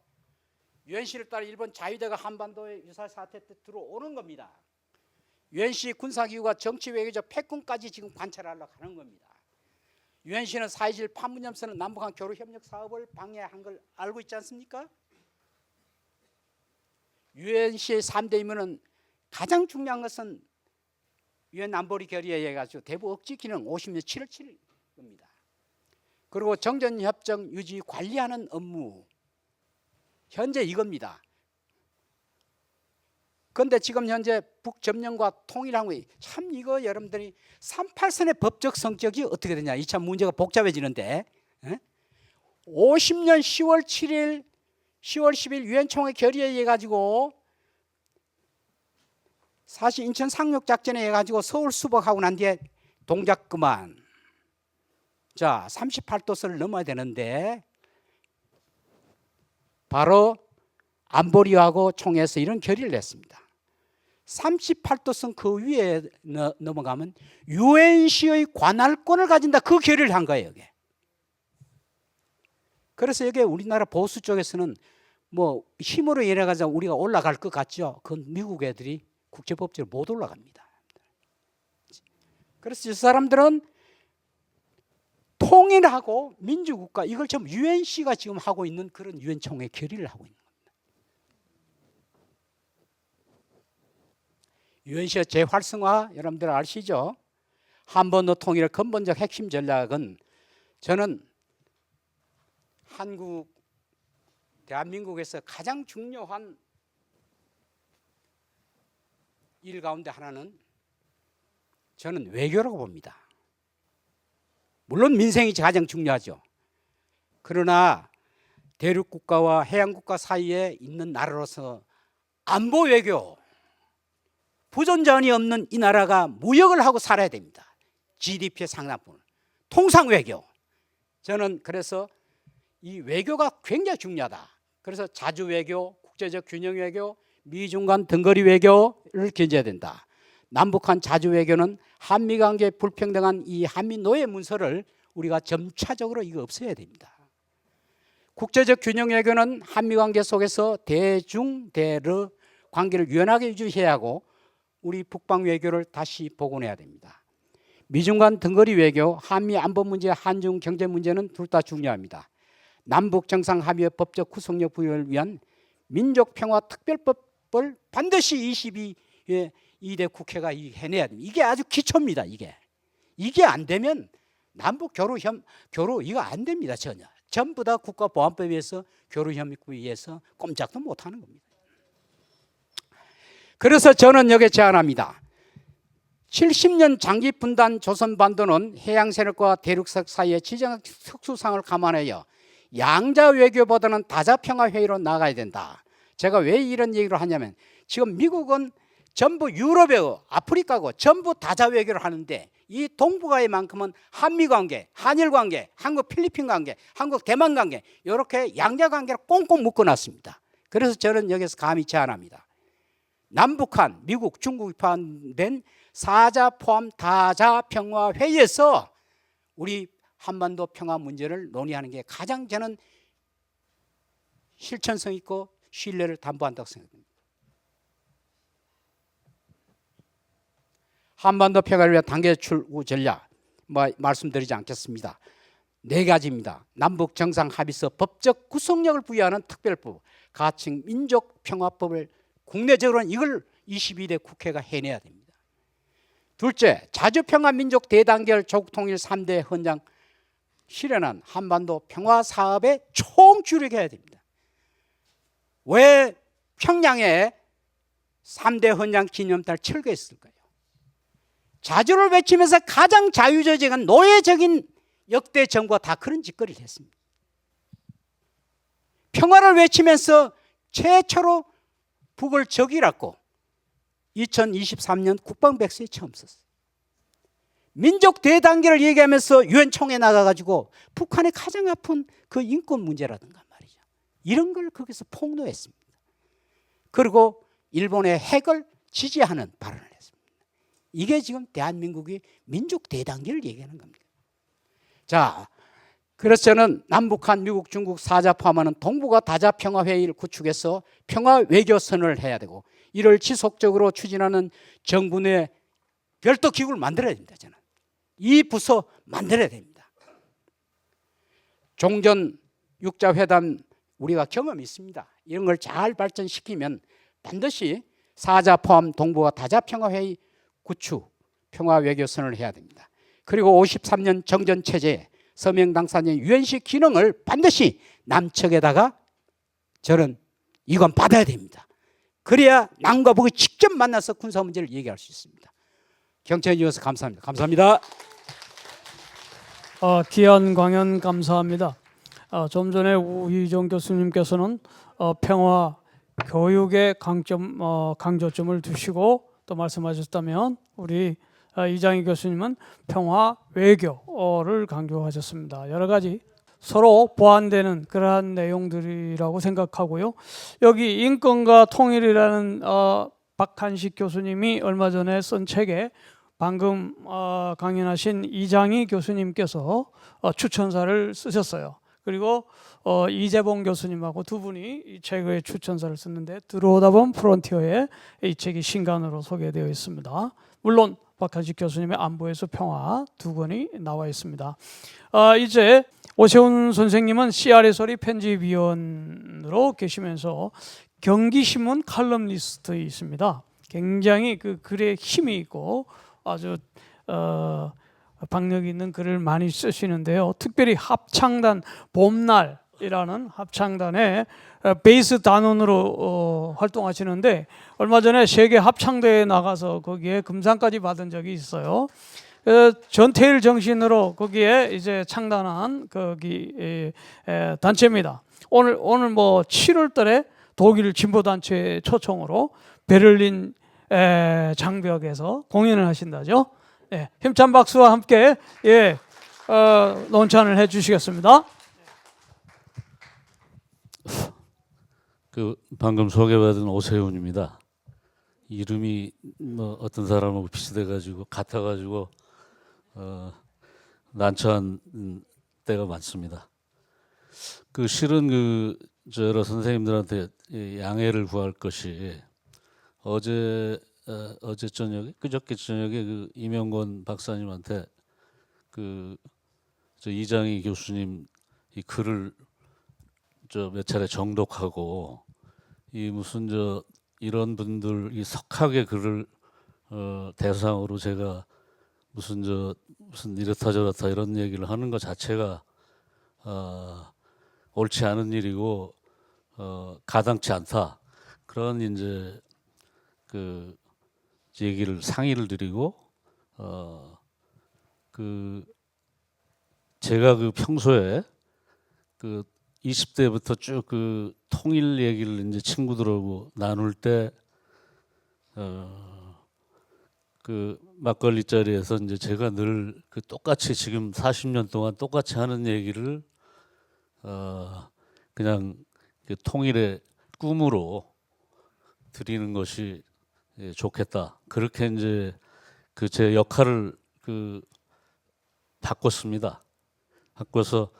Speaker 5: UNC를 따라 일본 자위대가 한반도에 유사 사태 때 들어오는 겁니다. UNC 군사기구가 정치 외교적 패권까지 지금 관찰하려고 하는 겁니다. UNC는 4.27 판문점선언 남북한 교류협력 사업을 방해한 걸 알고 있지 않습니까? UNC의 3대 임무는 가장 중요한 것은 유엔 안보리 결의에 의해 가지고 대북 억지 기능 50년 7월 7일 겁니다. 그리고 정전협정 유지 관리하는 업무 현재 이겁니다. 그런데 지금 현재 북점령과 통일하고 참 이거 여러분들이 38선의 법적 성격이 어떻게 되냐, 이 참 문제가 복잡해지는데 50년 10월 7일 10월 10일 유엔 총회 결의에 의해 가지고 사실 인천 상륙작전에 의해 가지고 서울 수복하고 난 뒤에 동작 그만. 38도선을 넘어야 되는데 바로 안보리하고 총회에서 이런 결의를 냈습니다. 38도선 그 위에 넘어가면 UNC의 관할권을 가진다. 그 결의를 한 거예요. 이게. 그래서 이게 우리나라 보수 쪽에서는 힘으로 이래가지고 우리가 올라갈 것 같죠. 그건 미국 애들이 국제법적으로 못 올라갑니다. 그래서 이 사람들은 통일하고 민주국가 이걸 좀 UNC가 지금 하고 있는 그런 유엔 총회 결의를 하고 있는 겁니다. UNC의 재활성화 여러분들 아시죠? 한반도 통일의 근본적 핵심 전략은 저는 대한민국에서 가장 중요한 일 가운데 하나는 저는 외교라고 봅니다. 물론 민생이 가장 중요하죠. 그러나 대륙국가와 해양국가 사이에 있는 나라로서 안보 외교, 부존전이 없는 이 나라가 무역을 하고 살아야 됩니다. GDP의 상당분을. 통상 외교. 저는 그래서 이 외교가 굉장히 중요하다. 그래서 자주 외교, 국제적 균형 외교, 미중 간 등거리 외교를 견제해야 된다. 남북한 자주 외교는 한미 관계 불평등한 이 한미 노예 문서를 우리가 점차적으로 이거 없애야 됩니다. 국제적 균형 외교는 한미 관계 속에서 대중 대러 관계를 유연하게 유지해야 하고 우리 북방 외교를 다시 복원해야 됩니다. 미중 간 등거리 외교, 한미 안보 문제, 한중 경제 문제는 둘 다 중요합니다. 남북 정상 합의의 법적 구속력 부여를 위한 민족평화특별법을 반드시 22대 국회가 해내야 됩니다. 이게 아주 기초입니다. 이게 안 되면 남북 교류 이거 안 됩니다. 전부 다 국가보안법에 의해서 교류협력부에 의해서 꼼짝도 못하는 겁니다. 그래서 저는 여기에 제안합니다. 70년 장기 분단 조선반도는 해양세력과 대륙석 사이의 지정학 특수상을 감안하여 양자 외교보다는 다자 평화 회의로 나가야 된다. 제가 왜 이런 얘기를 하냐면 지금 미국은 전부 유럽이고 아프리카고 전부 다자 외교를 하는데 이 동북아에만큼은 한미 관계, 한일 관계, 한국 필리핀 관계, 한국 대만 관계 이렇게 양자 관계를 꽁꽁 묶어놨습니다. 그래서 저는 여기서 감히 제안합니다. 남북한, 미국, 중국이 포함된 사자 포함 다자 평화 회의에서 우리 한반도 평화 문제를 논의하는 게 가장 저는 실천성 있고 신뢰를 담보한다고 생각합니다. 한반도 평화를 위한 단계 출구 전략 말씀드리지 않겠습니다. 4가지입니다. 남북 정상 합의서 법적 구속력을 부여하는 특별법, 가칭 민족평화법을 국내적으로는 이걸 22대 국회가 해내야 됩니다. 둘째, 자주평화 민족 대단결 조국 통일 3대 헌장 실현한 한반도 평화 사업에 총주력해야 됩니다. 왜 평양에 3대 헌장 기념탑을 철거했을까요? 자주를 외치면서 가장 자유조직한 노예적인 역대 정부가 다 그런 짓거리를 했습니다. 평화를 외치면서 최초로 북을 적이라고 2023년 국방백서에 처음 썼어요. 민족 대단계를 얘기하면서 유엔 총회 나가가지고 북한의 가장 아픈 그 인권 문제라든가 말이죠. 이런 걸 거기서 폭로했습니다. 그리고 일본의 핵을 지지하는 발언을 했습니다. 이게 지금 대한민국이 민족 대단계를 얘기하는 겁니다. 자, 그래서 저는 남북한, 미국, 중국 사자 포함하는 동북아 다자 평화 회의를 구축해서 평화 외교 선언을 해야 되고 이를 지속적으로 추진하는 정부 내 별도 기구를 만들어야 됩니다. 저는 이 부서 만들어야 됩니다. 종전 육자회담 우리가 경험이 있습니다. 이런 걸 잘 발전시키면 반드시 사자 포함 동북아 다자 평화 회의 구축 평화 외교 선언을 해야 됩니다. 그리고 53년 정전 체제 서명 당사자의 유엔식 기능을 반드시 남측에다가 저는 이건 받아야 됩니다. 그래야 남과 북이 직접 만나서 군사 문제를 얘기할 수 있습니다. 경청해 주셔서 감사합니다. 감사합니다.
Speaker 2: 귀한 강연 감사합니다. 좀 전에 우희정 교수님께서는 평화 교육의 강조점을 두시고 또 말씀하셨다면 우리 이장희 교수님은 평화 외교를 강조하셨습니다. 여러 가지 서로 보완되는 그러한 내용들이라고 생각하고요. 여기 인권과 통일이라는 박한식 교수님이 얼마 전에 쓴 책에 방금 강연하신 이장희 교수님께서 추천사를 쓰셨어요. 그리고 이재봉 교수님하고 두 분이 이 책의 추천사를 썼는데 들어오다 보면 프론티어에 이 책이 신간으로 소개되어 있습니다. 물론 박한식 교수님의 안보에서 평화 두 권이 나와 있습니다. 이제 오세훈 선생님은 CRSO리 편집위원으로 계시면서 경기신문 칼럼니스트이십니다. 굉장히 그 글에 힘이 있고 아주 박력 있는 글을 많이 쓰시는데요. 특별히 합창단 봄날이라는 합창단의 베이스 단원으로 활동하시는데 얼마 전에 세계 합창대회에 나가서 거기에 금상까지 받은 적이 있어요. 전태일 정신으로 거기에 이제 창단한 거기 단체입니다. 오늘 뭐 7월달에 독일 진보 단체 초청으로 베를린 장벽에서 공연을 하신다죠. 예, 힘찬 박수와 함께 예, 논찬을 해주시겠습니다.
Speaker 6: 그 방금 소개받은 오세훈입니다. 이름이 뭐 어떤 사람하고 비슷해가지고 같아가지고 난처한 때가 많습니다. 그 실은 저 여러 선생님들한테 양해를 구할 것이 어제 저녁에 그저께 저녁에 그 임영권 박사님한테 저 이장희 교수님 이 글을 저 몇 차례 정독하고 이 무슨 저 이런 분들 이 석학의 글을 대상으로 제가 무슨 이렇다 저렇다 이런 얘기를 하는 것 자체가 옳지 않은 일이고 가당치 않다 그런 이제 그 얘기를 상의를 드리고 제가 평소에 20대부터 쭉 통일 얘기를 이제 친구들하고 나눌 때 막걸리 자리에서 이제 제가 늘 똑같이 지금 40년 동안 똑같이 하는 얘기를 그냥 통일의 꿈으로 드리는 것이 좋겠다. 그렇게 이제 제 역할을 바꿨습니다. 바꿔서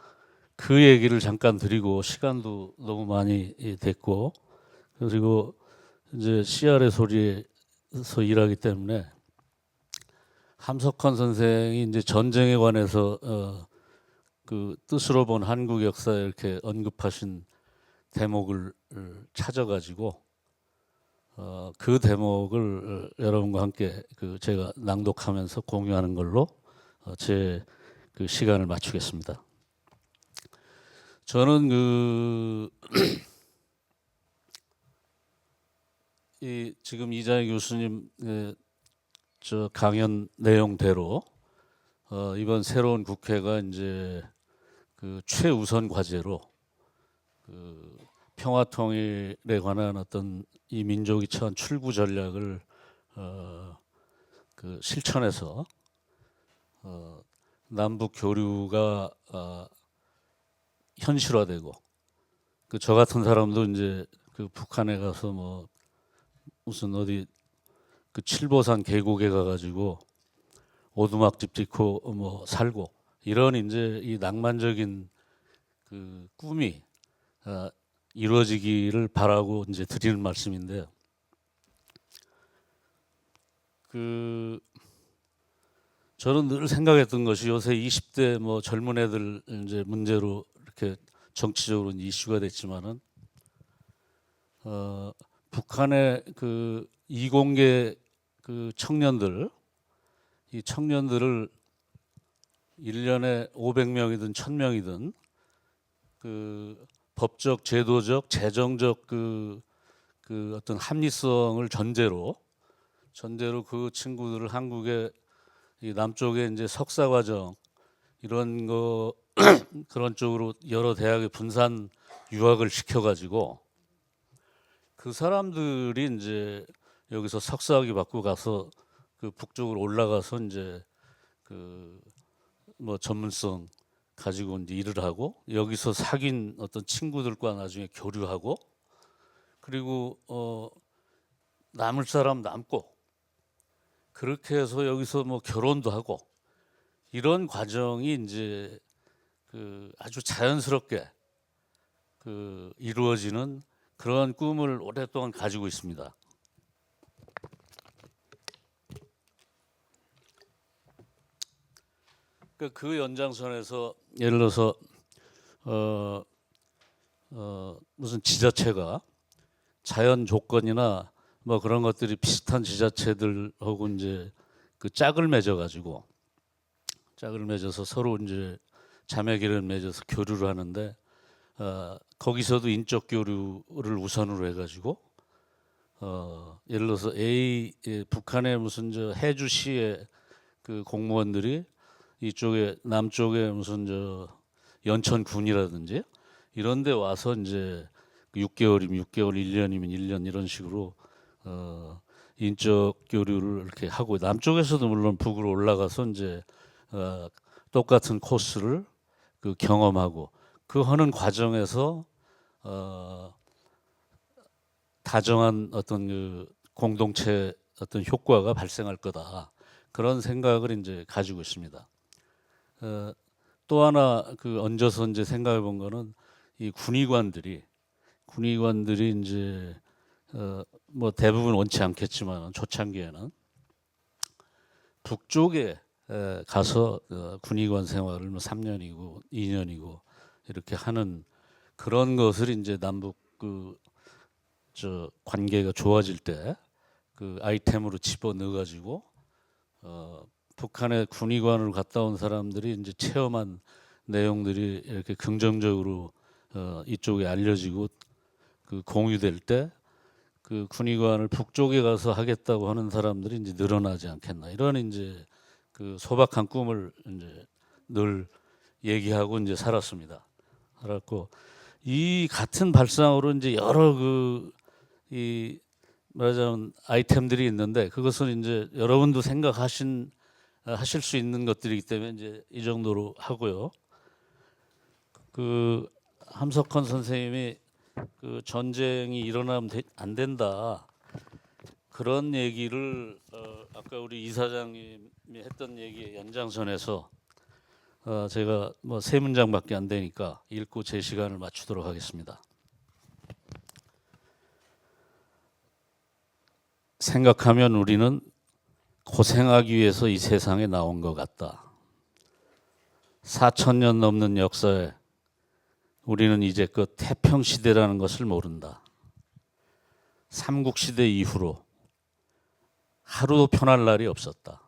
Speaker 6: 그 얘기를 잠깐 드리고 시간도 너무 많이 됐고 그리고 이제 CR의 소리에서 일하기 때문에 함석헌 선생이 이제 전쟁에 관해서 뜻으로 본 한국 역사에 이렇게 언급하신 대목을 찾아가지고 그 대목을 여러분과 함께 제가 낭독하면서 공유하는 걸로 제 시간을 맞추겠습니다. 저는 지금 이장희 교수님 저 강연 내용대로 이번 새로운 국회가 이제 최우선 과제로 평화통일에 관한 어떤 이 민족이 처한 출구 전략을 실천해서 남북 교류가 현실화되고 저 같은 사람도 이제 북한에 가서 뭐 무슨 어디 칠보산 계곡에 가가지고 오두막집 짓고 뭐 살고 이런 이제 이 낭만적인 꿈이 이루어지기를 바라고 이제 드리는 말씀인데 저는 늘 생각했던 것이 요새 20대 뭐 젊은 애들 이제 문제로 이렇게 정치적으로 이슈가 됐지만은 북한의 이공계 청년들 이 청년들을 1년에 500명이든 1000명이든 법적, 제도적, 재정적 어떤 합리성을 전제로 그 친구들을 한국의 이 남쪽에 이제 석사 과정 이런 거 그런 쪽으로 여러 대학에 분산 유학을 시켜가지고 그 사람들이 이제 여기서 석사학위 받고 가서 북쪽으로 올라가서 이제 뭐 전문성 가지고 이제 일을 하고 여기서 사귄 어떤 친구들과 나중에 교류하고 그리고 남을 사람 남고 그렇게 해서 여기서 뭐 결혼도 하고 이런 과정이 이제 아주 자연스럽게 이루어지는 그런 꿈을 오랫동안 가지고 있습니다. 그 연장선에서 예를 들어서 무슨 지자체가 자연 조건이나 뭐 그런 것들이 비슷한 지자체들하고 이제 짝을 맺어서 서로 이제 자매기를 맺어서 교류를 하는데 거기서도 인적 교류를 우선으로 해가지고 예를 들어서 북한의 무슨 저 해주시의 공무원들이 이쪽에 남쪽에 무슨 저 연천군이라든지 이런 데 와서 이제 6개월이면 6개월, 1년이면 1년 이런 식으로 인적 교류를 이렇게 하고 남쪽에서도 물론 북으로 올라가서 이제 똑같은 코스를 그 경험하고 그 하는 과정에서 다정한 어떤 그 공동체 어떤 효과가 발생할 거다 그런 생각을 이제 가지고 있습니다. 또 하나 그 얹어서 이제 생각해 본 거는 이 군의관들이 이제 뭐 대부분 원치 않겠지만 초창기에는 북쪽에 가서 군의관 생활을 뭐 3년이고 2년이고 이렇게 하는 그런 것을 이제 남북 그 저 관계가 좋아질 때 그 아이템으로 집어 넣어 가지고 북한의 군의관으로 갔다 온 사람들이 이제 체험한 내용들이 이렇게 긍정적으로 이쪽에 알려지고 그 공유될 때 그 군의관을 북쪽에 가서 하겠다고 하는 사람들이 이제 늘어나지 않겠나 이런 이제 그 소박한 꿈을 이제 늘 얘기하고 이제 살았고 이 같은 발상으로 이제 여러 이 말하자면 아이템들이 있는데 그것은 이제 여러분도 하실 수 있는 것들이기 때문에 이제 이 정도로 하고요. 그 함석헌 선생님이 그 전쟁이 일어나면 안 된다 그런 얘기를 아까 우리 이사장님이 했던 얘기의 연장선에서 제가 뭐 3문장밖에 안 되니까 읽고 제 시간을 맞추도록 하겠습니다. 생각하면 우리는 고생하기 위해서 이 세상에 나온 것 같다. 4,000년 넘는 역사에 우리는 이제껏 태평시대라는 것을 모른다. 삼국시대 이후로 하루도 편할 날이 없었다.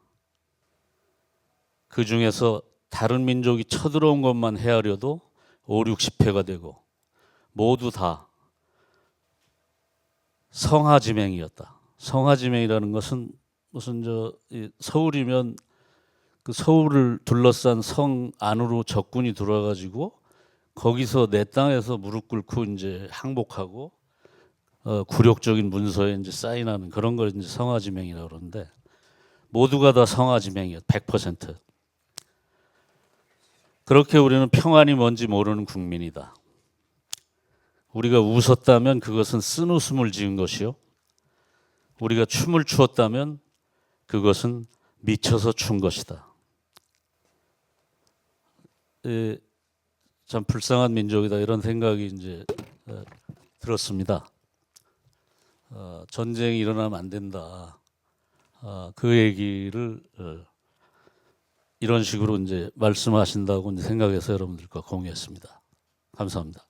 Speaker 6: 그 중에서 다른 민족이 쳐들어온 것만 헤아려도 5, 60회가 되고 모두 다 성하지맹이었다. 성하지맹이라는 것은 무슨 서울이면 그 서울을 둘러싼 성 안으로 적군이 들어와가지고 거기서 내 땅에서 무릎 꿇고 이제 항복하고 굴욕적인 문서에 이제 사인하는 그런 걸 이제 성하지맹이라고 그러는데 모두가 다 성하지맹이었다. 100%. 그렇게 우리는 평안이 뭔지 모르는 국민이다. 우리가 웃었다면 그것은 쓴웃음을 지은 것이요. 우리가 춤을 추었다면 그것은 미쳐서 춘 것이다. 참 불쌍한 민족이다 이런 생각이 이제 들었습니다. 전쟁이 일어나면 안 된다. 그 얘기를 이런 식으로 이제 말씀하신다고 이제 생각해서 여러분들과 공유했습니다. 감사합니다.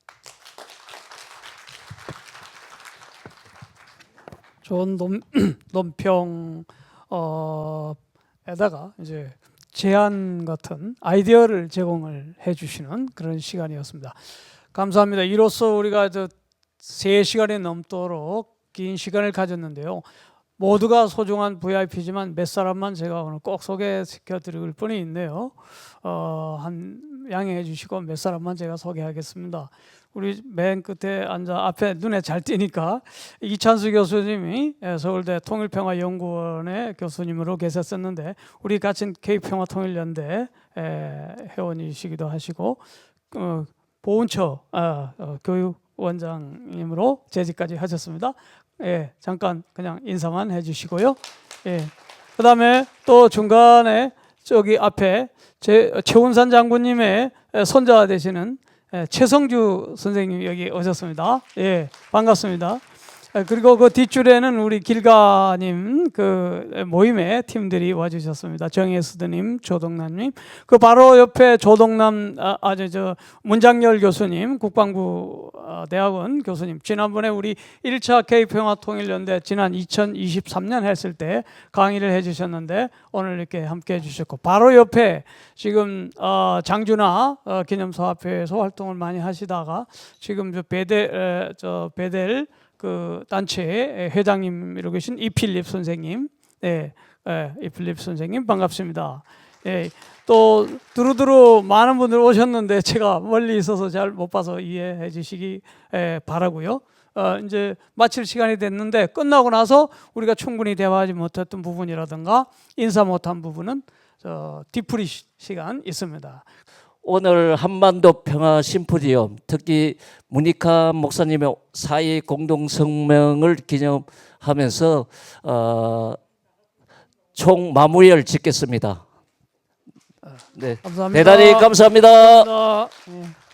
Speaker 2: 좋은 논평에다가 이제 제안 같은 아이디어를 제공을 해주시는 그런 시간이었습니다. 감사합니다. 이로써 우리가 3시간이 넘도록 긴 시간을 가졌는데요. 모두가 소중한 VIP지만 몇 사람만 제가 오늘 꼭 소개시켜 드릴 분이 있네요. 양해해 주시고 몇 사람만 제가 소개하겠습니다. 우리 맨 끝에 앉아 앞에 눈에 잘 띄니까 이찬수 교수님이 서울대 통일평화연구원의 교수님으로 계셨었는데 우리 같은 K평화통일연대 회원이시기도 하시고 보훈처 교육원장님으로 재직까지 하셨습니다. 잠깐 그냥 인사만 해주시고요. 그다음에 또 중간에 저기 앞에 최운산 장군님의 손자 되시는 최성주 선생님이 여기 오셨습니다. 반갑습니다. 그리고 그 뒷줄에는 우리 길가님 그 모임의 팀들이 와주셨습니다. 정혜수드님, 조동남님, 그 바로 옆에 조동남 문장열 교수님, 국방부 대학원 교수님, 지난번에 우리 1차 K평화통일연대 지난 2023년 했을 때 강의를 해주셨는데 오늘 이렇게 함께 해주셨고, 바로 옆에 지금 장준하 기념사업회에서 활동을 많이 하시다가 지금 베델 그 단체의 회장님으로 계신 이필립 선생님, 이필립 선생님 반갑습니다. 또 두루두루 많은 분들 오셨는데 제가 멀리 있어서 잘 못 봐서 이해해 주시기 바라고요. 이제 마칠 시간이 됐는데 끝나고 나서 우리가 충분히 대화하지 못했던 부분이라든가 인사 못한 부분은 뒤풀이 시간 있습니다.
Speaker 7: 오늘 한반도 평화 심포지엄 특히 문익환 목사님의 4.2 공동성명을 기념하면서 총 마무리를 짓겠습니다. 네,
Speaker 2: 감사합니다.
Speaker 7: 대단히 감사합니다.
Speaker 2: 감사합니다. 예.